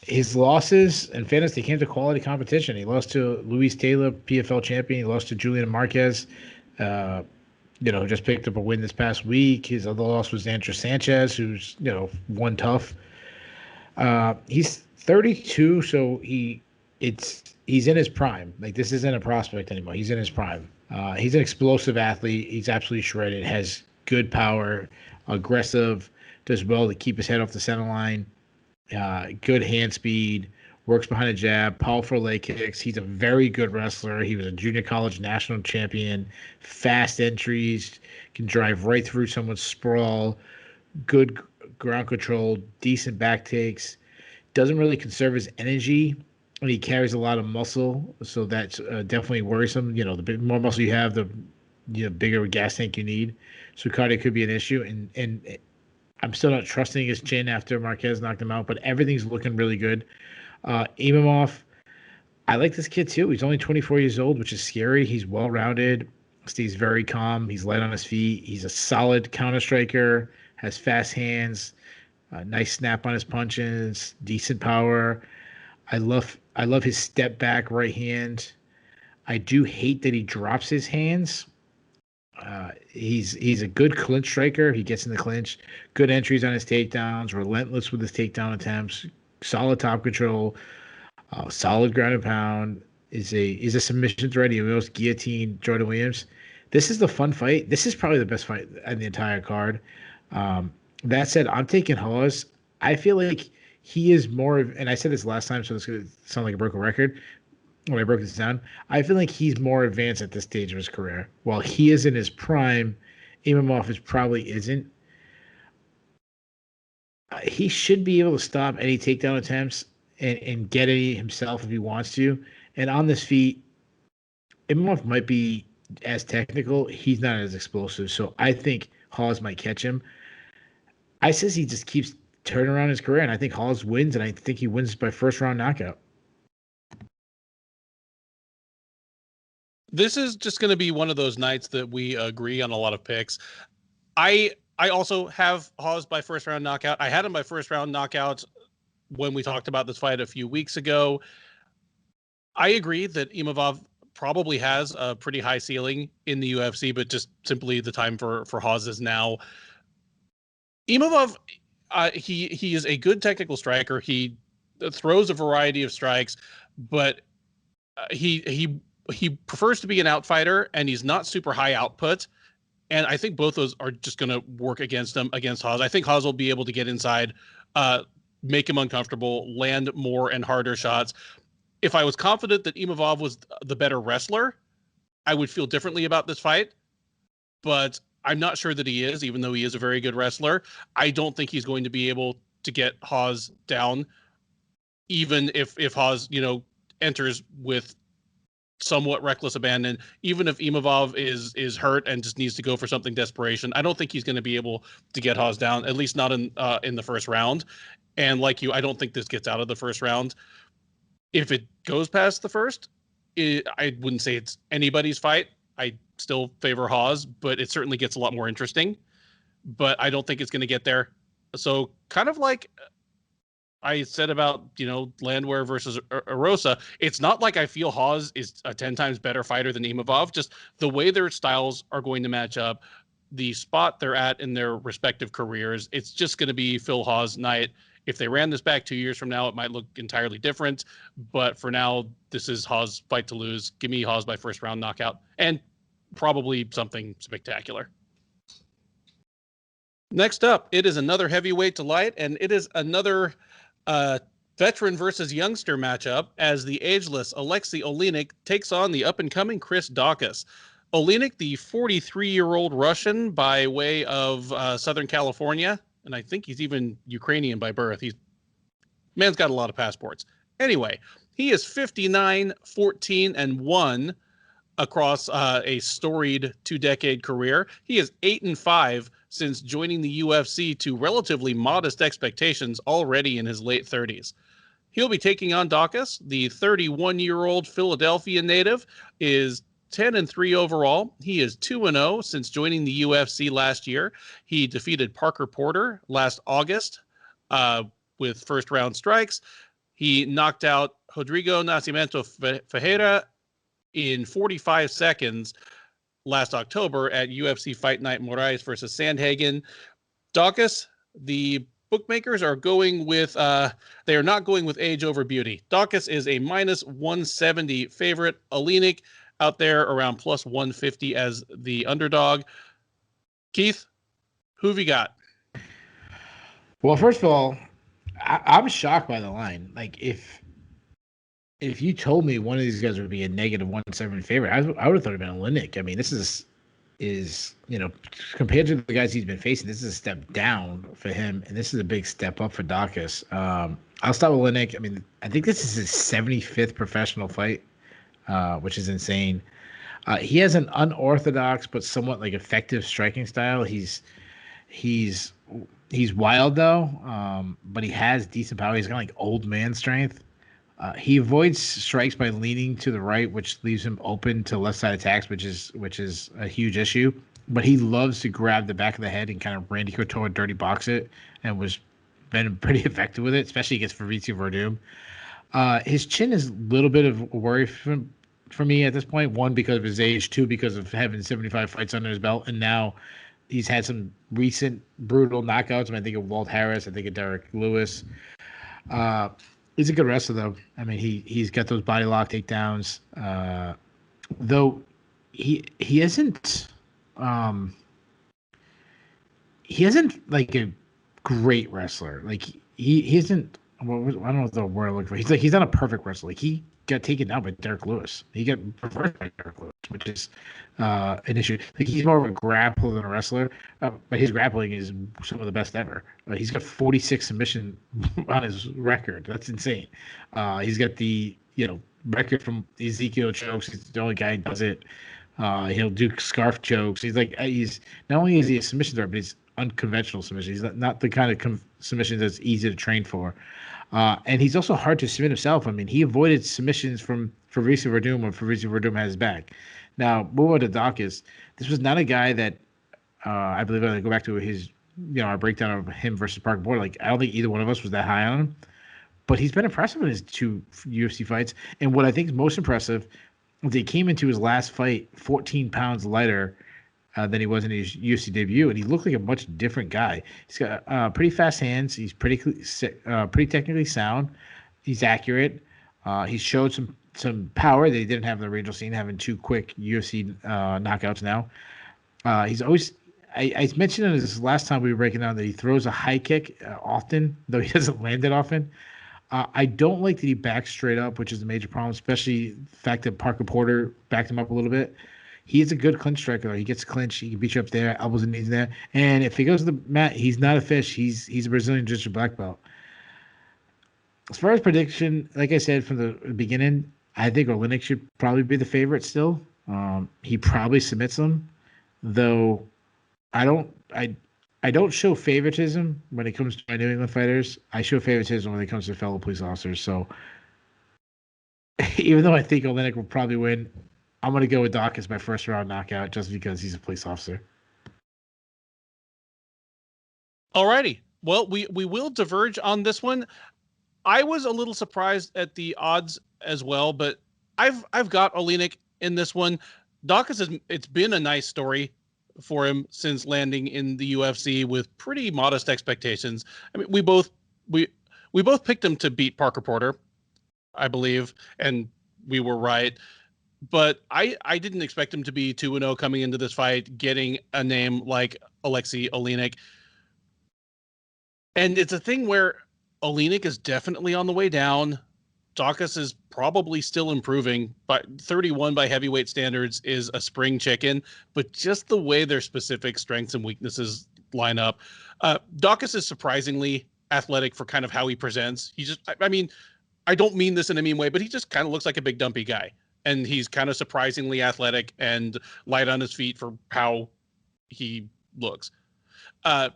His losses, in fairness, they came to quality competition. He lost to Luis Taylor, PFL champion. He lost to Julian Marquez, who just picked up a win this past week. His other loss was Andrew Sanchez, who's, won tough. He's 32, so he's in his prime. Like, this isn't a prospect anymore. He's in his prime. He's an explosive athlete. He's absolutely shredded, has good power, aggressive, does well to keep his head off the center line, good hand speed, works behind a jab, powerful leg kicks. He's a very good wrestler. He was a junior college national champion, fast entries, can drive right through someone's sprawl, good ground control, decent back takes, doesn't really conserve his energy, and he carries a lot of muscle, so that's definitely worrisome. The more muscle you have, the bigger gas tank you need. So cardio could be an issue, and I'm still not trusting his chin after Marquez knocked him out, but everything's looking really good. Imavov, I like this kid too. He's only 24 years old, which is scary. He's well-rounded, stays very calm. He's light on his feet. He's a solid counter striker, has fast hands, nice snap on his punches, decent power. I love his step back right hand. I do hate that he drops his hands. He's a good clinch striker. He gets in the clinch. Good entries on his takedowns. Relentless with his takedown attempts. Solid top control. Solid ground and pound. Is a submission threat. He almost guillotined Jordan Williams. This is the fun fight. This is probably the best fight in the entire card. That said, I'm taking Hawes. I feel like he is more of, and I said this last time, so it's going to sound like a broken record when I broke this down. I feel like he's more advanced at this stage of his career. While he is in his prime, Imavov probably isn't. He should be able to stop any takedown attempts and get any himself if he wants to. And on this feet, Imavov might be as technical. He's not as explosive. So I think Hawes might catch him. I says he just keeps turning around his career, and I think Hawes wins, and I think he wins by first round knockout. This is just going to be one of those nights that we agree on a lot of picks. I also have Hawes by first round knockout. I had him by first round knockout when we talked about this fight a few weeks ago. I agree that Imavov probably has a pretty high ceiling in the UFC, but just simply the time for Hawes is now. Imavov, he is a good technical striker. He throws a variety of strikes, but he prefers to be an outfighter, and he's not super high output. And I think both those are just going to work against him, against Hawes. I think Hawes will be able to get inside, make him uncomfortable, land more and harder shots. If I was confident that Imavov was the better wrestler, I would feel differently about this fight. But I'm not sure that he is, even though he is a very good wrestler. I don't think he's going to be able to get Hawes down, even if Hawes, enters with somewhat reckless abandon. Even if Imavov is hurt and just needs to go for something desperation, I don't think he's going to be able to get Hawes down, at least not in the first round. And like you, I don't think this gets out of the first round. If it goes past the first, I wouldn't say it's anybody's fight. I still favor Hawes, but it certainly gets a lot more interesting. But I don't think it's going to get there. So kind of like I said about, Landwehr versus Erosa, it's not like I feel Hawes is a 10 times better fighter than Imavov. Just the way their styles are going to match up, the spot they're at in their respective careers, it's just going to be Phil Hawes night. If they ran this back 2 years from now, it might look entirely different. But for now, this is Hawes' fight to lose. Give me Hawes by first round knockout, and probably something spectacular. Next up, it is another heavyweight delight, and it is another veteran versus youngster matchup as the ageless Alexei Oleinik takes on the up-and-coming Chris Daukaus. Oleinik, the 43-year-old Russian by way of Southern California, and I think he's even Ukrainian by birth. Man's got a lot of passports. Anyway, he is 59, 14, and 1 across a storied 2-decade career. He is 8-5 since joining the UFC to relatively modest expectations already in his late 30s. He'll be taking on Daukaus. The 31-year-old Philadelphia native is 10-3 overall. He is 2-0 since joining the UFC last year. He defeated Parker Porter last August with first-round strikes. He knocked out Rodrigo Nascimento Ferreira in 45 seconds last October at UFC Fight Night Moraes versus Sandhagen. Daukaus, the bookmakers are going with, they are not going with age over beauty. Daukaus is a minus 170 favorite. Oleinik out there around plus 150 as the underdog. Keith, who have you got? Well, first of all, I'm shocked by the line. Like, if you told me one of these guys would be a negative 170 favorite, I would have thought it'd been Oleinik. I mean, this is compared to the guys he's been facing, this is a step down for him, and this is a big step up for Daukaus. I'll start with Oleinik. I mean, I think this is his 75th professional fight, which is insane. He has an unorthodox but somewhat like effective striking style. He's wild though, but he has decent power. He's got like old man strength. He avoids strikes by leaning to the right, which leaves him open to left side attacks, which is a huge issue. But he loves to grab the back of the head and kind of Randy Couture dirty box it, and was been pretty effective with it, especially against Fabrizio Verdum. His chin is a little bit of a worry for me at this point. One, because of his age. Two, because of having 75 fights under his belt, and now he's had some recent brutal knockouts. I mean, I think of Walt Harris. I think of Derrick Lewis. He's a good wrestler, though. I mean, he's got those body lock takedowns. Though he isn't like a great wrestler. Like he isn't. Well, I don't know what the word I'm looking for. He's not a perfect wrestler. Like, he got taken down by Derrick Lewis. He got reversed by Derrick Lewis, which is an issue. Like, he's more of a grappler than a wrestler, but his grappling is some of the best ever. He's got 46 submission on his record. That's insane. He's got the record from Ezekiel chokes. He's the only guy who does it. He'll do scarf chokes. He's not only is he a submission threat, but he's unconventional submission. He's not the kind of submission that's easy to train for. And he's also hard to submit himself. I mean, he avoided submissions from Fabrizio Verdum when Fabrizio Verdum had his back. Now, moving on to Daukaus, this was not a guy that I believe I'm going to go back to his, our breakdown of him versus Parker Porter. Like, I don't think either one of us was that high on him. But he's been impressive in his 2 UFC fights. And what I think is most impressive is he came into his last fight 14 pounds lighter than he was in his UFC debut, and he looked like a much different guy. He's got pretty fast hands. He's pretty technically sound. He's accurate. He's showed some power that he didn't have in the regional scene, having 2 quick UFC knockouts now. He's always. I mentioned in this last time we were breaking down that he throws a high kick often, though he doesn't land it often. I don't like that he backs straight up, which is a major problem, especially the fact that Parker Porter backed him up a little bit. He's a good clinch striker. He gets clinch. He can beat you up there, elbows and knees there. And if he goes to the mat, he's not a fish. He's a Brazilian Jiu-Jitsu black belt. As far as prediction, like I said from the beginning, I think Oleinik should probably be the favorite still. He probably submits him, though. I don't show favoritism when it comes to my New England fighters. I show favoritism when it comes to fellow police officers. So even though I think Oleinik will probably win, I'm going to go with Daukaus by first round knockout just because he's a police officer. Alrighty. Well, we will diverge on this one. I was a little surprised at the odds as well, but I've got Oleinik in this one. Daukaus it's been a nice story for him since landing in the UFC with pretty modest expectations. I mean, We both picked him to beat Parker Porter, I believe, and we were right. But I didn't expect him to be 2-0 coming into this fight, getting a name like Alexei Oleinik. And it's a thing where Oleinik is definitely on the way down. Daukaus is probably still improving, but 31 by heavyweight standards is a spring chicken. But just the way their specific strengths and weaknesses line up, Daukaus is surprisingly athletic for kind of how he presents. He just, I mean, I don't mean this in a mean way, but he just kind of looks like a big dumpy guy. And he's kind of surprisingly athletic and light on his feet for how he looks. I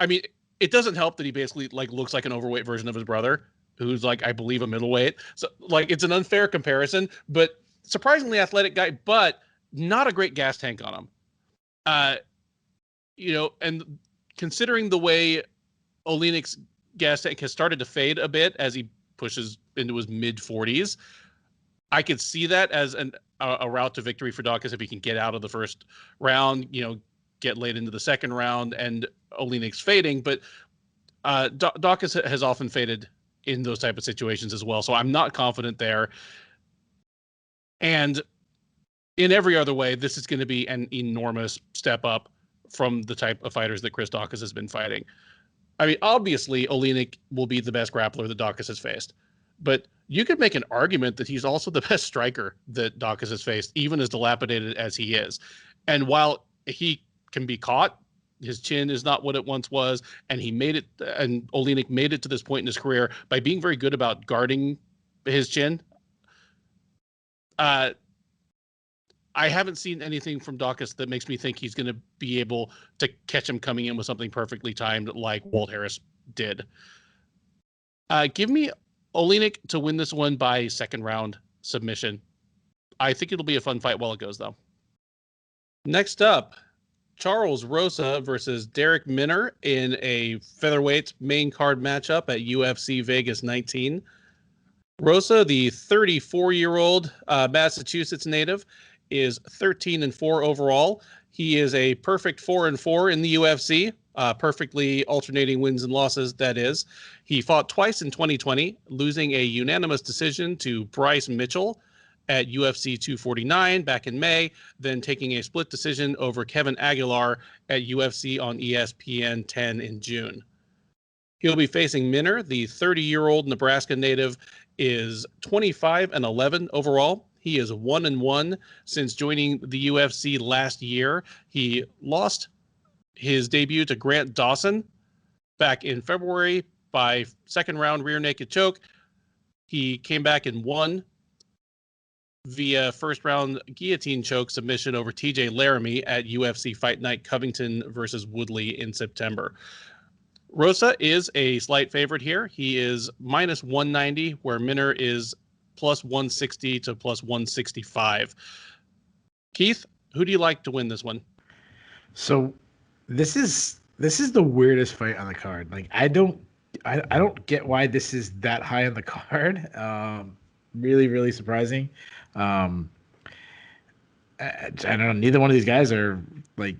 mean, it doesn't help that he basically like looks like an overweight version of his brother, who's like, I believe, a middleweight. So like, it's an unfair comparison, but surprisingly athletic guy, but not a great gas tank on him. And considering the way Oleinik's gas tank has started to fade a bit as he pushes into his mid 40s, I could see that as a route to victory for Daukaus if he can get out of the first round, get late into the second round, and Oleinik's fading. But Daukaus has often faded in those type of situations as well, so I'm not confident there. And in every other way, this is going to be an enormous step up from the type of fighters that Chris Daukaus has been fighting. I mean, obviously, Oleinik will be the best grappler that Daukaus has faced, but you could make an argument that he's also the best striker that Daukaus has faced, even as dilapidated as he is. And while he can be caught, his chin is not what it once was, and Oleinik made it to this point in his career by being very good about guarding his chin. I haven't seen anything from Daukaus that makes me think he's going to be able to catch him coming in with something perfectly timed like Walt Harris did. Give me Oleinik to win this one by second round submission. I think it'll be a fun fight while it goes, though. Next up, Charles Rosa versus Derrick Minner in a featherweight main card matchup at UFC Vegas 19. Rosa, the 34-year-old Massachusetts native, is 13-4 overall. He is a perfect 4-4 in the UFC, perfectly alternating wins and losses, that is. He fought twice in 2020, losing a unanimous decision to Bryce Mitchell at UFC 249 back in May, then taking a split decision over Kevin Aguilar at UFC on ESPN 10 in June. He'll be facing Minner. The 30-year-old Nebraska native is 25-11 overall. He is 1-1 since joining the UFC last year. He lost his debut to Grant Dawson back in February by second round rear naked choke. He came back and won via first round guillotine choke submission over TJ Laramie at UFC Fight Night Covington versus Woodley in September. Rosa is a slight favorite here. He is minus 190, where Minner is plus 160 to plus 165. Keith, who do you like to win this one? So this is the weirdest fight on the card. Like I don't get why this is that high on the card. Really, really surprising. I don't know. Neither one of these guys are like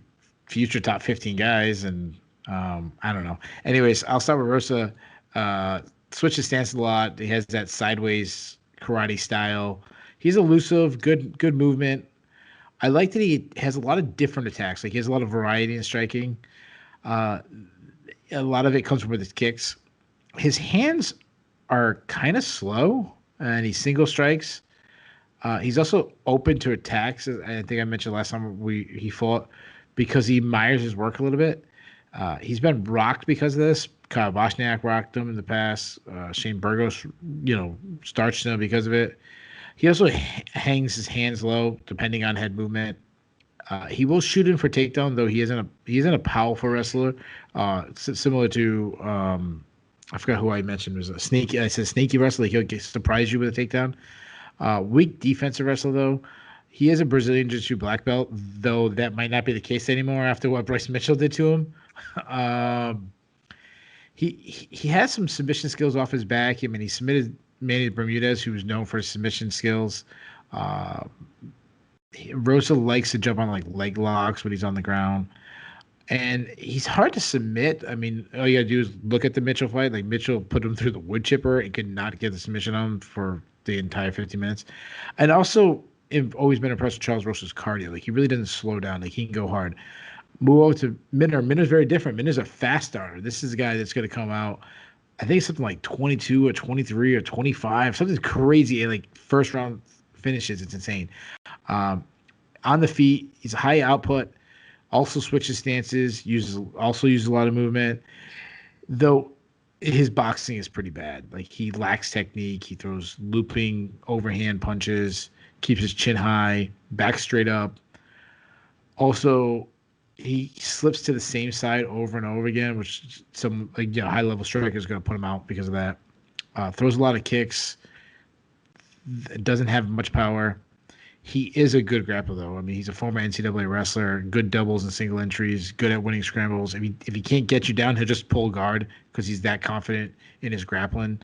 future top 15 guys, and I don't know. Anyways, I'll start with Rosa. Switches stance a lot. He has that sideways karate style. He's elusive, good movement. I like that he has a lot of different attacks. Like he has a lot of variety in striking. A lot of it comes from with his kicks. His hands are kind of slow, and he single strikes. He's also open to attacks. I think I mentioned last time he fought, because he admires his work a little bit. He's been rocked because of this. Kyle Bochniak rocked him in the past. Shane Burgos, starched him because of it. He also hangs his hands low, depending on head movement. He will shoot in for takedown, though he isn't a powerful wrestler. Similar to I forgot who I mentioned was a sneaky. I said sneaky wrestler. He'll surprise you with a takedown. Weak defensive wrestler, though. He is a Brazilian Jiu-Jitsu black belt, though that might not be the case anymore after what Bryce Mitchell did to him. He has some submission skills off his back. I mean, he submitted Manny Bermudez, who was known for his submission skills. Rosa likes to jump on like leg locks when he's on the ground. And he's hard to submit. I mean, all you gotta do is look at the Mitchell fight. Like Mitchell put him through the wood chipper and could not get the submission on him for the entire 50 minutes. And also, I've always been impressed with Charles Rosa's cardio. Like he really doesn't slow down. Like he can go hard. Move over to Minner. Minner's very different. Minner's a fast starter. This is a guy that's going to come out. I think something like 22 or 23 or 25, something crazy. And like first round finishes. It's insane. Um, on the feet, he's a high output. Also switches stances. Uses a lot of movement. Though his boxing is pretty bad. Like he lacks technique. He throws looping overhand punches. Keeps his chin high. Back straight up. Also, he slips to the same side over and over again, which some high level striker is going to put him out because of that. Throws a lot of kicks. Doesn't have much power. He is a good grappler, though. I mean, he's a former NCAA wrestler, good doubles and single entries, good at winning scrambles. If he can't get you down, he'll just pull guard because he's that confident in his grappling.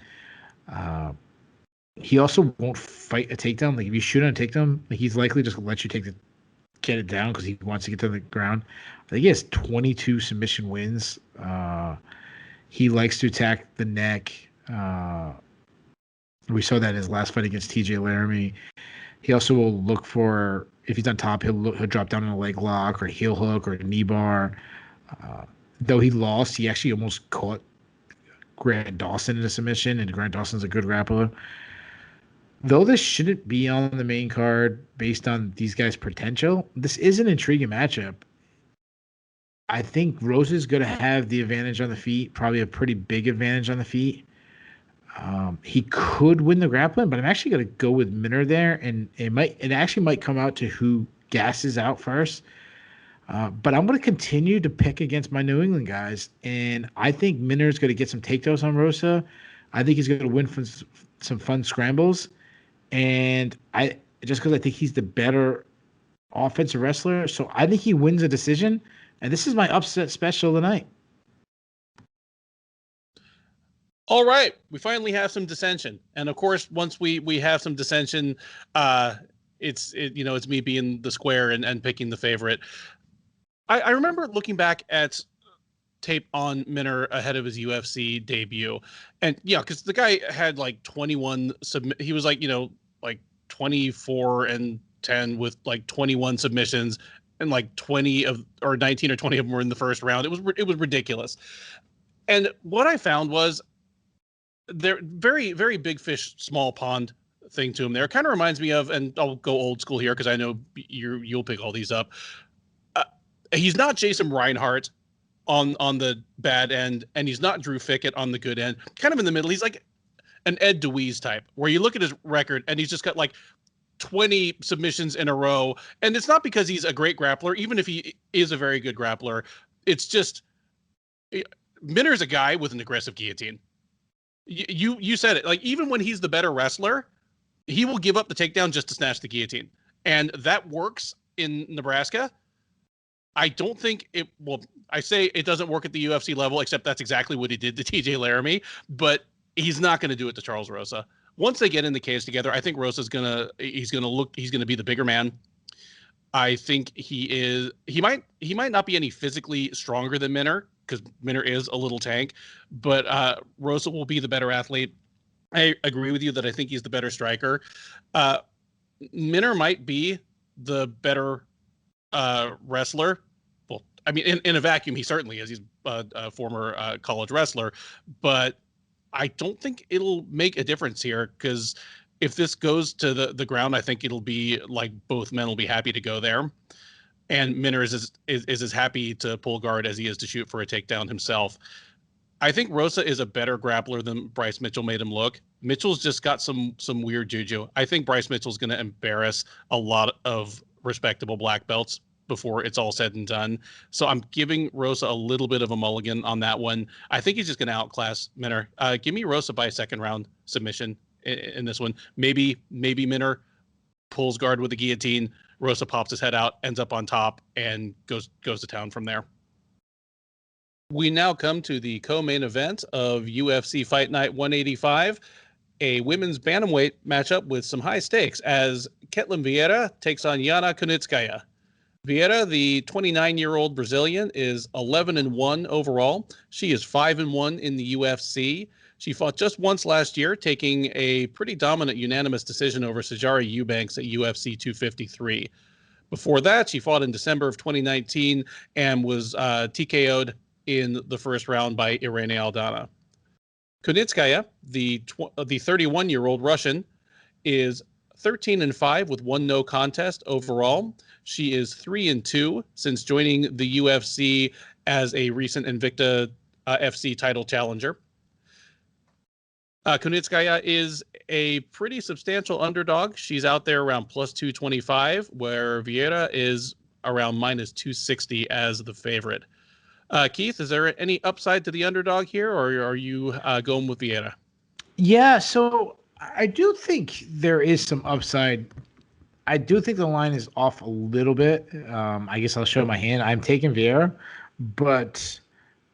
He also won't fight a takedown. Like if you shoot on a takedown, like he's likely just gonna let you get it down because he wants to get to the ground. I think he has 22 submission wins. He likes to attack the neck. We saw that in his last fight against TJ Laramie. He also will look for, if he's on top, he'll drop down on a leg lock or a heel hook or a knee bar. Though he lost, he actually almost caught Grant Dawson in a submission, and Grant Dawson's a good grappler. Though this shouldn't be on the main card based on these guys' potential, this is an intriguing matchup. I think Rosa's going to have the advantage on the feet, probably a pretty big advantage on the feet. He could win the grappling, but I'm actually going to go with Minner there, and it actually might come out to who gasses out first. But I'm going to continue to pick against my New England guys, and I think Minner's going to get some takedowns on Rosa. I think he's going to win from some fun scrambles, and just because I think he's the better offensive wrestler, so I think he wins a decision. And this is my upset special tonight. All right, we finally have some dissension, and of course, once we have some dissension, it's me being the square and picking the favorite. I remember looking back at tape on Minner ahead of his UFC debut, and because the guy had like 21 he was like 24-10 with like 21 submissions, and like 19 or 20 of them were in the first round. It was ridiculous, and what I found was, they're very, very big fish, small pond thing to him there. It kind of reminds me of, and I'll go old school here because I know you'll pick all these up. He's not Jason Reinhardt on the bad end, and he's not Drew Fickett on the good end. Kind of in the middle. He's like an Ed DeWeese type, where you look at his record and he's just got like 20 submissions in a row. And it's not because he's a great grappler, even if he is a very good grappler. It's just Minner's a guy with an aggressive guillotine. You said it. Like, even when he's the better wrestler, he will give up the takedown just to snatch the guillotine. And that works in Nebraska. I don't think it will. I say it doesn't work at the UFC level, except that's exactly what he did to TJ Laramie. But he's not going to do it to Charles Rosa. Once they get in the cage together, I think Rosa's he's gonna be the bigger man. I think he might not be any physically stronger than Minner, because Minner is a little tank, but Rosa will be the better athlete. I agree with you that I think he's the better striker. Minner might be the better wrestler. Well, I mean, in a vacuum, he certainly is. He's a former college wrestler, but I don't think it'll make a difference here, because if this goes to the ground, I think it'll be like both men will be happy to go there. And Minner is as happy to pull guard as he is to shoot for a takedown himself. I think Rosa is a better grappler than Bryce Mitchell made him look. Mitchell's just got some weird juju. I think Bryce Mitchell's going to embarrass a lot of respectable black belts before it's all said and done. So I'm giving Rosa a little bit of a mulligan on that one. I think he's just going to outclass Minner. Give me Rosa by a second round submission in this one. Maybe Minner pulls guard with the guillotine. Rosa pops his head out, ends up on top, and goes to town from there. We now come to the co-main event of UFC Fight Night 185, a women's bantamweight matchup with some high stakes as Ketlin Vieira takes on Yana Kunitskaya. Vieira, the 29-year-old Brazilian, is 11-1 overall. She is 5-1 in the UFC. She fought just once last year, taking a pretty dominant unanimous decision over Sijara Eubanks at UFC 253. Before that, she fought in December of 2019 and was TKO'd in the first round by Irene Aldana. Kunitskaya, the 31-year-old Russian, is 13-5 with one no contest overall. She is 3-2 since joining the UFC as a recent Invicta FC title challenger. Kunitskaya is a pretty substantial underdog. She's out there around plus 225, where Vieira is around minus 260 as the favorite. Keith, is there any upside to the underdog here, or are you going with Vieira? Yeah, so I do think there is some upside. I do think the line is off a little bit. I guess I'll show my hand. I'm taking Vieira, but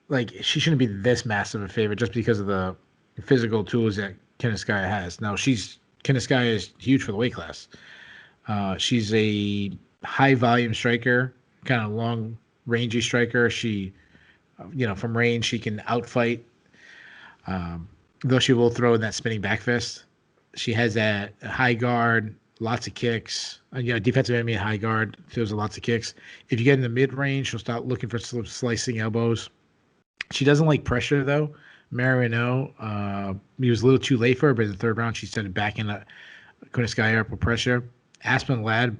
like she shouldn't be this massive a favorite just because of the physical tools that Kunitskaya has. Now Kunitskaya is huge for the weight class. She's a high volume striker, kind of long rangy striker. She, from range she can outfight. Though she will throw in that spinning back fist. She has that high guard, lots of kicks. Defensive enemy high guard, throws lots of kicks. If you get in the mid range, she'll start looking for some slicing elbows. She doesn't like pressure though. Mariano, he was a little too late for her, but in the third round she started backing up Kunitskaya up with pressure. Aspinall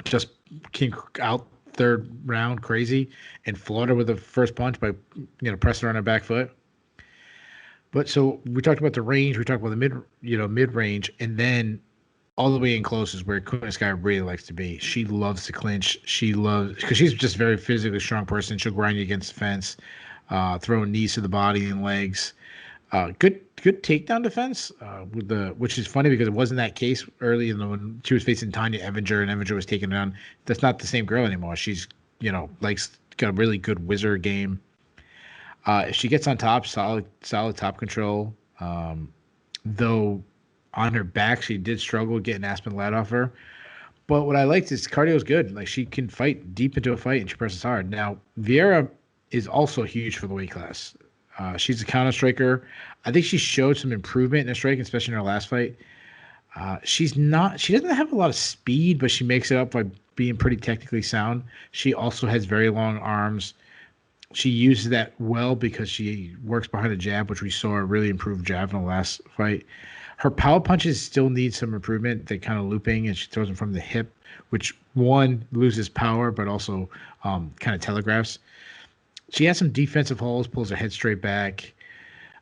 just came out third round crazy and floored her with the first punch by pressing her on her back foot. But so we talked about the range, we talked about the mid range, and then all the way in close is where Kunitskaya really likes to be. She loves to clinch. She loves because she's just a very physically strong person. She'll grind you against the fence, throwing knees to the body and legs. Good takedown defense. Which is funny because it wasn't that case early when she was facing Tanya Evinger and Evinger was taking her down. That's not the same girl anymore. She's got a really good wizard game. If she gets on top, solid top control. Though on her back, she did struggle getting Aspinall off her. But what I liked is cardio is good. Like she can fight deep into a fight and she presses hard. Now Vieira is also huge for the weight class. She's a counter striker. I think she showed some improvement in her striking, especially in her last fight. She doesn't have a lot of speed, but she makes it up by being pretty technically sound. She also has very long arms. She uses that well because she works behind a jab, which we saw a really improved jab in the last fight. Her power punches still need some improvement. They're kind of looping, and she throws them from the hip, which one loses power, but also kind of telegraphs. She has some defensive holes, pulls her head straight back.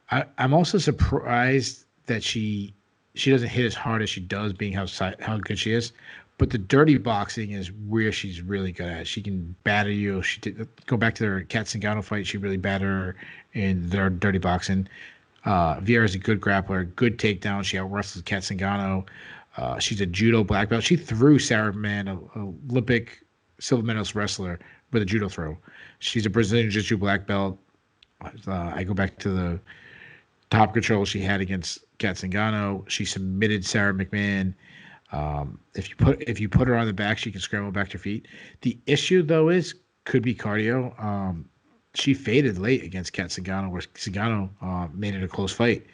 I'm also surprised that she doesn't hit as hard as she does, being how good she is. But the dirty boxing is where she's really good at. She can batter you. She did go back to their Kat Zingano fight. She really battered her in their dirty boxing. Vieira is a good grappler, good takedown. She out-wrestles Kat Zingano. She's a judo black belt. She threw Sarah Mann, an Olympic silver medalist wrestler, with a judo throw. She's a Brazilian Jiu-Jitsu black belt. I go back to the top control she had against Kat Zingano. She submitted Sarah McMahon. If you put her on the back, she can scramble back to her feet. The issue though could be cardio. She faded late against Kat Zingano, where Zingano made it a close fight.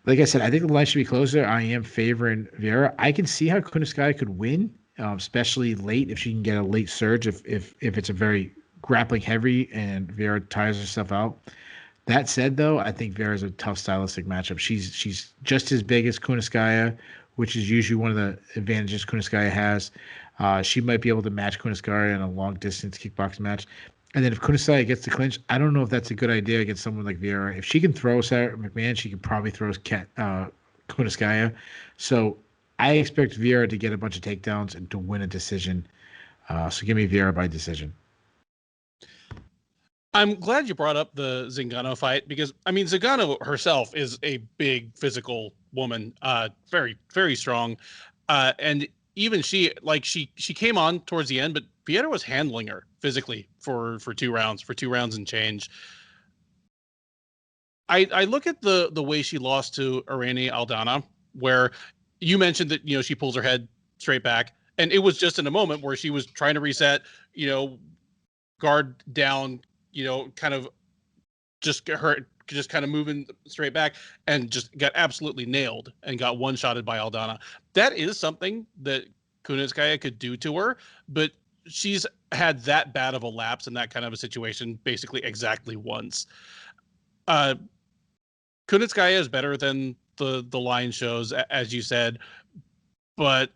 Like I said, I think the line should be closer. I am favoring Vieira. I can see how Kunitskaya could win, especially late if she can get a late surge. If it's a very grappling heavy and Vieira tires herself out. That said, though, I think Vieira is a tough stylistic matchup. She's just as big as Kunitskaya, which is usually one of the advantages Kunitskaya has. She might be able to match Kunitskaya in a long-distance kickboxing match. And then if Kunitskaya gets the clinch, I don't know if that's a good idea against someone like Vieira. If she can throw Sarah McMahon, she can probably throw Kunitskaya. So I expect Vieira to get a bunch of takedowns and to win a decision. So give me Vieira by decision. I'm glad you brought up the Zingano fight because, Zingano herself is a big physical woman, very, very strong. And even she came on towards the end, but Vieira was handling her physically for 2 rounds and change. I look at the way she lost to Irene Aldana, where you mentioned that, she pulls her head straight back. And it was just in a moment where she was trying to reset, guard down, kind of just get her just kind of moving straight back, and just got absolutely nailed and got one-shotted by Aldana. That is something that Kunitskaya could do to her, but she's had that bad of a lapse in that kind of a situation basically exactly once. Kunitskaya is better than the line shows, as you said, but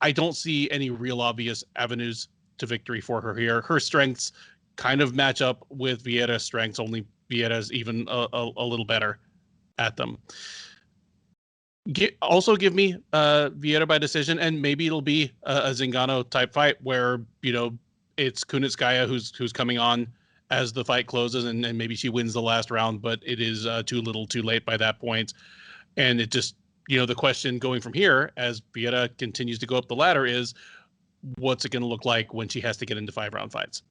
I don't see any real obvious avenues to victory for her here. Her strengths kind of match up with Vieira's strengths, only Vieira's even a little better at them. Also give me Vieira by decision, and maybe it'll be a Zingano type fight where, it's Kunitskaya who's coming on as the fight closes, and maybe she wins the last round, but it is too little too late by that point. And it just, the question going from here as Vieira continues to go up the ladder is, what's it going to look like when she has to get into 5-round fights?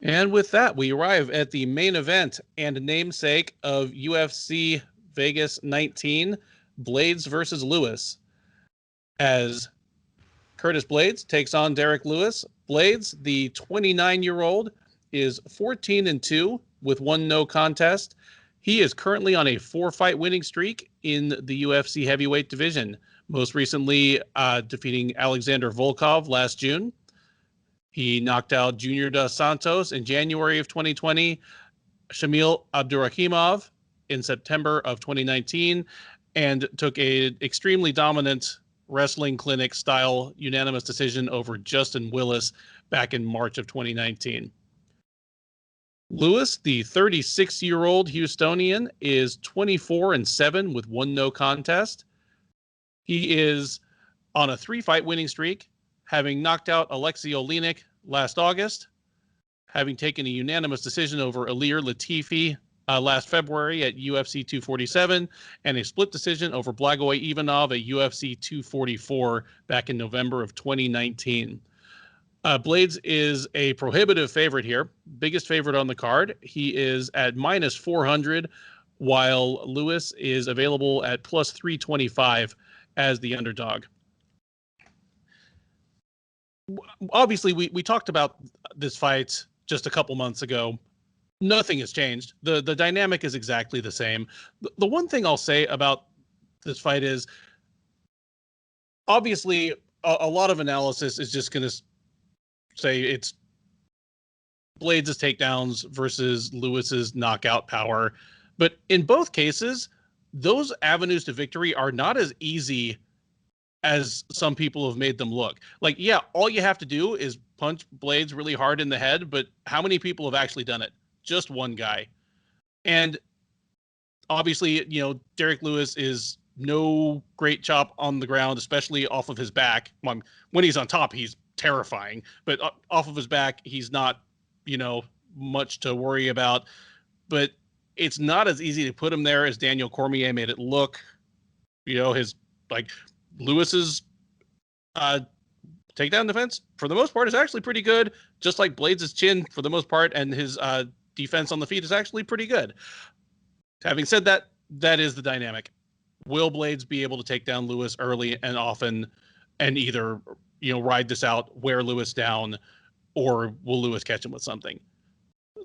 And with that, we arrive at the main event and namesake of UFC Vegas 19, Blaydes versus Lewis, as Curtis Blaydes takes on Derrick Lewis. Blaydes, the 29-year-old, is 14-2 with 1 no contest. He is currently on a 4-fight winning streak in the UFC heavyweight division, most recently defeating Alexander Volkov last June. He knocked out Junior Dos Santos in January of 2020, Shamil Abdurakhimov in September of 2019, and took an extremely dominant wrestling clinic style unanimous decision over Justin Willis back in March of 2019. Lewis, the 36-year-old Houstonian, is 24-7 with 1 no contest. He is on a 3-fight winning streak, having knocked out Alexei Oleinik last August, having taken a unanimous decision over Ilir Latifi last February at UFC 247, and a split decision over Blagoy Ivanov at UFC 244 back in November of 2019. Blaydes is a prohibitive favorite here, biggest favorite on the card. He is at -400, while Lewis is available at +325 as the underdog. Obviously, we talked about this fight just a couple months ago. Nothing has changed. The dynamic is exactly the same. The one thing I'll say about this fight is, obviously, a lot of analysis is just going to say it's Blaydes' takedowns versus Lewis's knockout power. But in both cases, those avenues to victory are not as easy as some people have made them look. Like, yeah, all you have to do is punch Blaydes really hard in the head, but how many people have actually done it? Just one guy. And obviously, Derrick Lewis is no great chop on the ground, especially off of his back. When he's on top, he's terrifying, but off of his back, he's not, much to worry about. But it's not as easy to put him there as Daniel Cormier made it look. Lewis's takedown defense, for the most part, is actually pretty good, just like Blaydes' chin for the most part, and his defense on the feet is actually pretty good. Having said that, that is the dynamic. Will Blaydes be able to take down Lewis early and often and either, ride this out, wear Lewis down, or will Lewis catch him with something?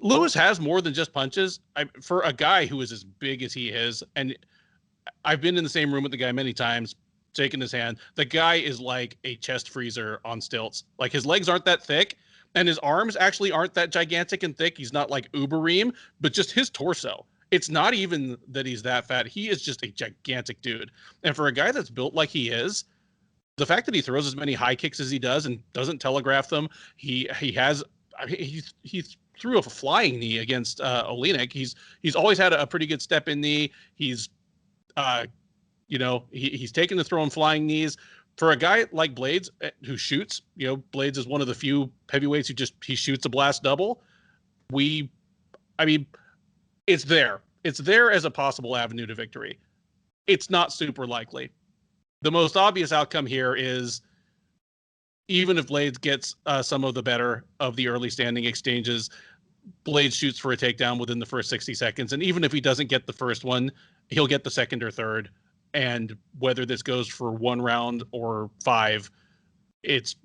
Lewis has more than just punches. For a guy who is as big as he is, and I've been in the same room with the guy many times, shaking his hand, the guy is like a chest freezer on stilts. Like, his legs aren't that thick, and his arms actually aren't that gigantic and thick. He's not like Ubereem, but just his torso. It's not even that he's that fat. He is just a gigantic dude. And for a guy that's built like he is, the fact that he throws as many high kicks as he does and doesn't telegraph them, he threw a flying knee against Oleinik. He's always had a pretty good step in knee. He's he's taken to throwing flying knees. For a guy like Blaydes who shoots, Blaydes is one of the few heavyweights who he shoots a blast double. It's there. It's there as a possible avenue to victory. It's not super likely. The most obvious outcome here is, even if Blaydes gets some of the better of the early standing exchanges, Blaydes shoots for a takedown within the first 60 seconds. And even if he doesn't get the first one, he'll get the second or third. And whether this goes for 1 round or 5, it's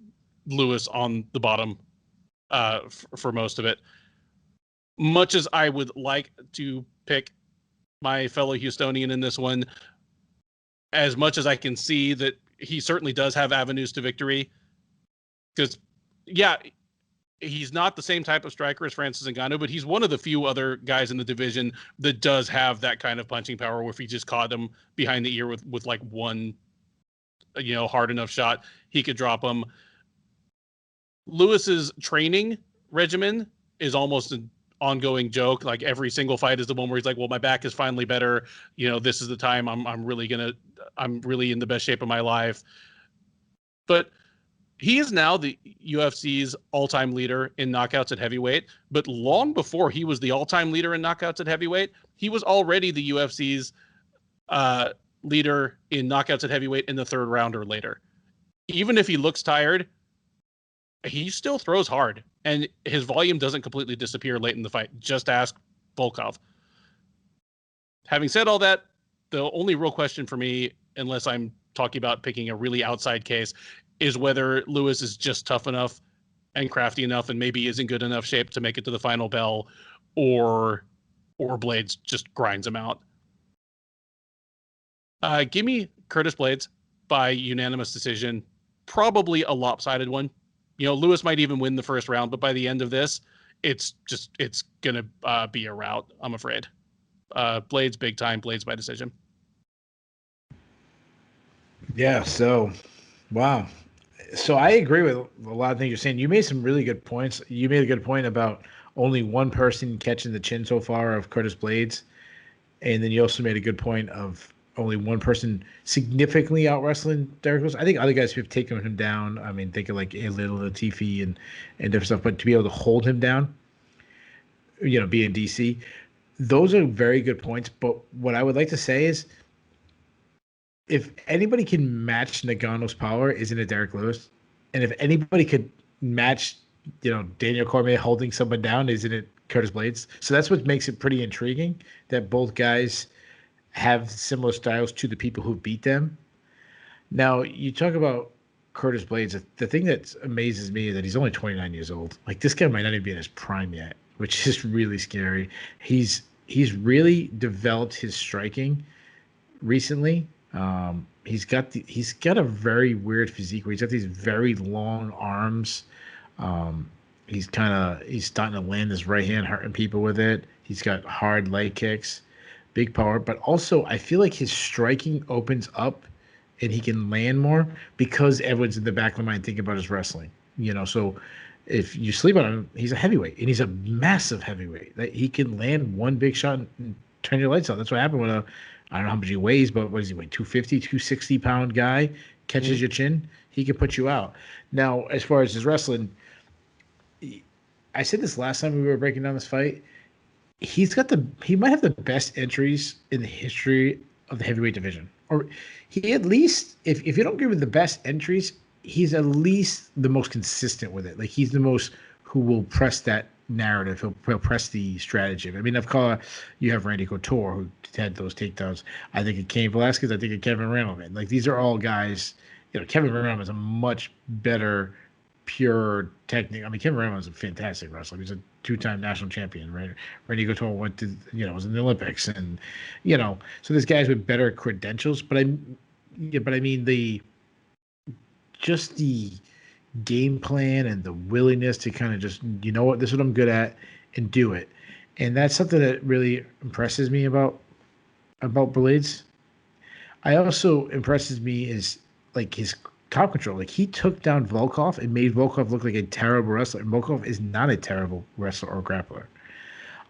Lewis on the bottom for most of it. Much as I would like to pick my fellow Houstonian in this one, as much as I can see that he certainly does have avenues to victory, because, yeah, he's not the same type of striker as Francis Ngannou, but he's one of the few other guys in the division that does have that kind of punching power where if he just caught him behind the ear with like one, hard enough shot, he could drop him. Lewis's training regimen is almost an ongoing joke. Like every single fight is the one where he's like, well, my back is finally better. This is the time I'm really in the best shape of my life. But he is now the UFC's all-time leader in knockouts at heavyweight. But long before he was the all-time leader in knockouts at heavyweight, he was already the UFC's leader in knockouts at heavyweight in the 3rd round or later. Even if he looks tired, he still throws hard, and his volume doesn't completely disappear late in the fight. Just ask Volkov. Having said all that, the only real question for me, unless I'm talking about picking a really outside case, is whether Lewis is just tough enough and crafty enough and maybe is in good enough shape to make it to the final bell, or Blaydes just grinds him out. Give me Curtis Blaydes by unanimous decision, probably a lopsided one. Lewis might even win the first round, but by the end of this, it's going to be a rout, I'm afraid. Blaydes big time, Blaydes by decision. Yeah, so, wow. So I agree with a lot of things you're saying. You made some really good points. You made a good point about only one person catching the chin so far of Curtis Blaydes. And then you also made a good point of only one person significantly out wrestling Derrick Lewis. I think other guys have taken him down. I mean, think of like a little Latifi and different stuff, but to be able to hold him down, being DC, those are very good points. But what I would like to say is, if anybody can match Ngannou's power, isn't it Derrick Lewis? And if anybody could match, Daniel Cormier holding someone down, isn't it Curtis Blaydes? So that's what makes it pretty intriguing that both guys have similar styles to the people who beat them. Now, you talk about Curtis Blaydes. The thing that amazes me is that he's only 29 years old. Like, this guy might not even be in his prime yet, which is really scary. He's really developed his striking recently. He's got a very weird physique where he's got these very long arms. He's starting to land his right hand, hurting people with it. He's got hard leg kicks, big power, but also I feel like his striking opens up and he can land more because everyone's in the back of the mind thinking about his wrestling. So if you sleep on him, he's a heavyweight, and he's a massive heavyweight. Like, he can land one big shot and turn your lights out. That's what happened with I don't know how much he weighs, but what does he weigh? 250, 260-pound guy catches your chin, he can put you out. Now, as far as his wrestling, I said this last time we were breaking down this fight. He might have the best entries in the history of the heavyweight division. Or he at least, if you don't give him the best entries, he's at least the most consistent with it. Like, he's the most who will press that narrative. He'll press the strategy. I mean, you have Randy Couture, who had those takedowns. I think of Cain Velasquez. I think of Kevin Randleman. Like, these are all guys. Kevin Randleman is a much better pure technique. I mean, Kevin Randleman is a fantastic wrestler. He's a 2-time national champion, right? Randy Couture went to, was in the Olympics, and so there's guys with better credentials. But I mean the game plan and the willingness to kind of just, this is what I'm good at, and do it. And that's something that really impresses me about Blaydes. I also impresses me is like his top control. Like, he took down Volkov and made Volkov look like a terrible wrestler. And Volkov is not a terrible wrestler or grappler.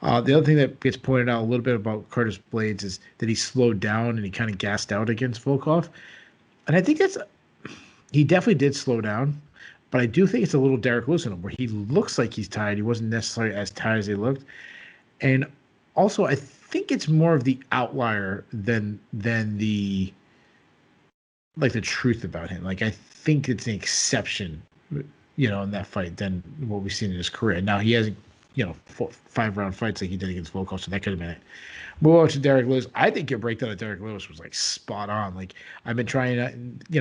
The other thing that gets pointed out a little bit about Curtis Blaydes is that he slowed down and he kind of gassed out against Volkov. And I think he definitely did slow down. But I do think it's a little Derrick Lewis in him, where he looks like he's tired. He wasn't necessarily as tired as he looked. And also, I think it's more of the outlier than the truth about him. Like, I think it's an exception, in that fight than what we've seen in his career. Now, he hasn't 5-round fights like he did against Volkov, so that could have been it. Move on to Derrick Lewis. I think your breakdown of Derrick Lewis was like spot on. Like I've been trying to,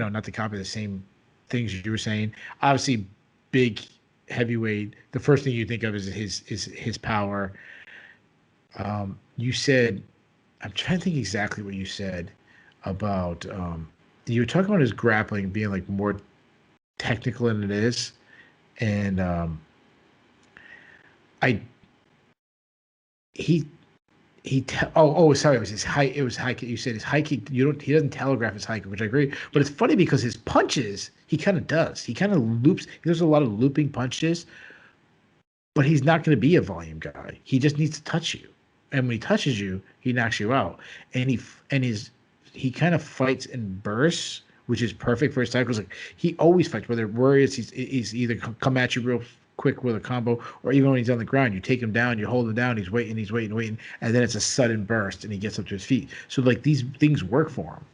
not to copy the same things you were saying. Obviously, big heavyweight. The first thing you think of is his power. You said, I'm trying to think exactly what you said about. You were talking about his grappling being like more technical than it is, and sorry, it was his high. It was high kick. You said his high kick. He doesn't telegraph his high kick, which I agree. But it's funny because his punches, he kind of does. He kind of loops. He does a lot of looping punches, but he's not going to be a volume guy. He just needs to touch you, and when he touches you, he knocks you out. And he kind of fights in bursts, which is perfect for his type. Because like he always fights, whether he's either come at you real quick with a combo, or even when he's on the ground, you take him down, you hold him down, he's waiting, and then it's a sudden burst and he gets up to his feet. So like these things work for him,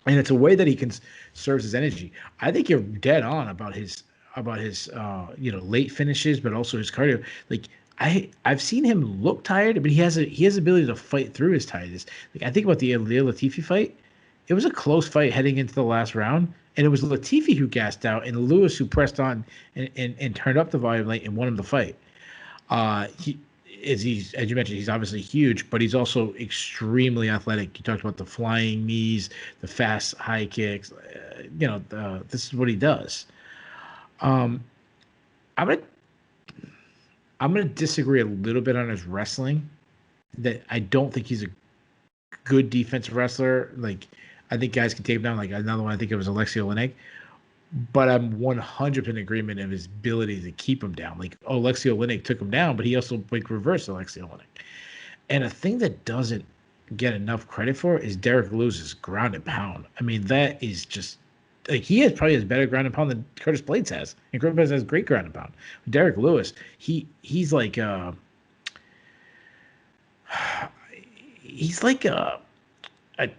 and it's a way that he can serve his energy. I think you're dead on about his late finishes, but also his cardio. Like I've seen him look tired, but he has the ability to fight through his tiredness. Like I think about the Latifi fight. It was a close fight heading into the last round, and it was Latifi who gassed out and Lewis who pressed on and turned up the volume late and won him the fight. As you mentioned, he's obviously huge, but he's also extremely athletic. You talked about the flying knees, the fast high kicks. This is what he does. I'm gonna disagree a little bit on his wrestling. That I don't think he's a good defensive wrestler. Like I think guys can take him down. Like another one I think it was Alexei Oleinik. But I'm 100% in agreement of his ability to keep him down. Like Alexei Oleinik took him down, but he also reversed Alexei Oleinik. And a thing that doesn't get enough credit for is Derrick Lewis's ground and pound. I mean, that is just like he probably has better ground and pound than Curtis Blaydes has. And Curtis Blaydes has great ground and pound. Derrick Lewis, he's like a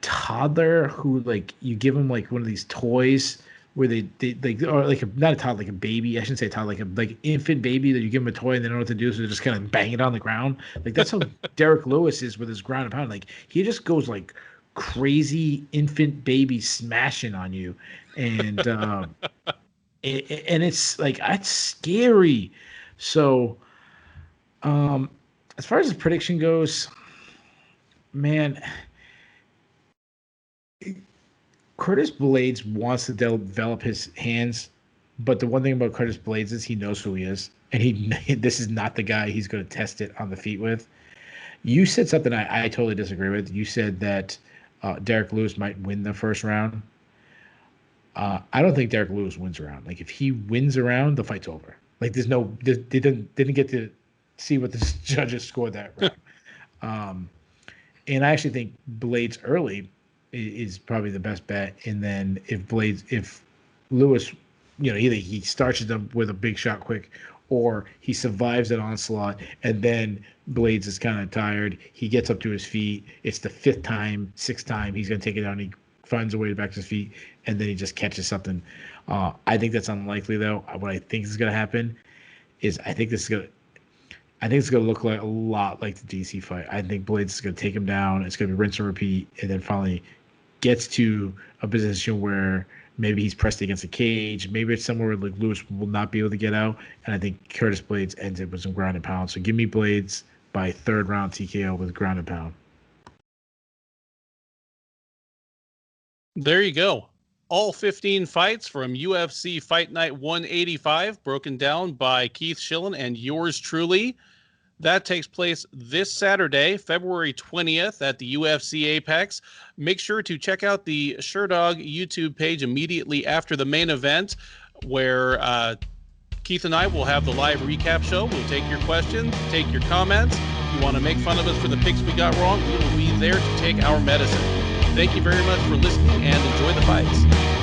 toddler who like you give him like one of these toys where they like, or like not a toddler, like a baby. I shouldn't say toddler, like infant baby that you give him a toy and they don't know what to do, so they just kind of bang it on the ground. Like that's how Derrick Lewis is with his ground and pound. Like he just goes like crazy infant baby smashing on you, and and it's like it's scary. So, as far as his prediction goes, man. Curtis Blaydes wants to develop his hands, but the one thing about Curtis Blaydes is he knows who he is, and this is not the guy he's going to test it on the feet with. You said something I totally disagree with. You said that Derrick Lewis might win the first round. I don't think Derrick Lewis wins a round. Like if he wins a round, the fight's over. Like they didn't get to see what the judges scored that round. And I actually think Blaydes early is probably the best bet. And then if Lewis, either he starches them with a big shot quick, or he survives that onslaught, and then Blaydes is kind of tired. He gets up to his feet. It's the sixth time he's going to take it down. He finds a way back to his feet, and then he just catches something. I think that's unlikely, though. What I think is going to happen is I think it's going to look like a lot like the DC fight. I think Blaydes is going to take him down. It's going to be rinse and repeat, and then finally gets to a position where maybe he's pressed against a cage. Maybe it's somewhere where like Lewis will not be able to get out. And I think Curtis Blaydes ends it with some ground and pound. So give me Blaydes by third round TKO with ground and pound. There you go. All 15 fights from UFC Fight Night 185 broken down by Keith Schillen and yours truly. That takes place this Saturday, February 20th at the UFC Apex. Make sure to check out the SureDog YouTube page immediately after the main event, where Keith and I will have the live recap show. We'll take your questions, take your comments. If you want to make fun of us for the picks we got wrong, we will be there to take our medicine. Thank you very much for listening and enjoy the fights.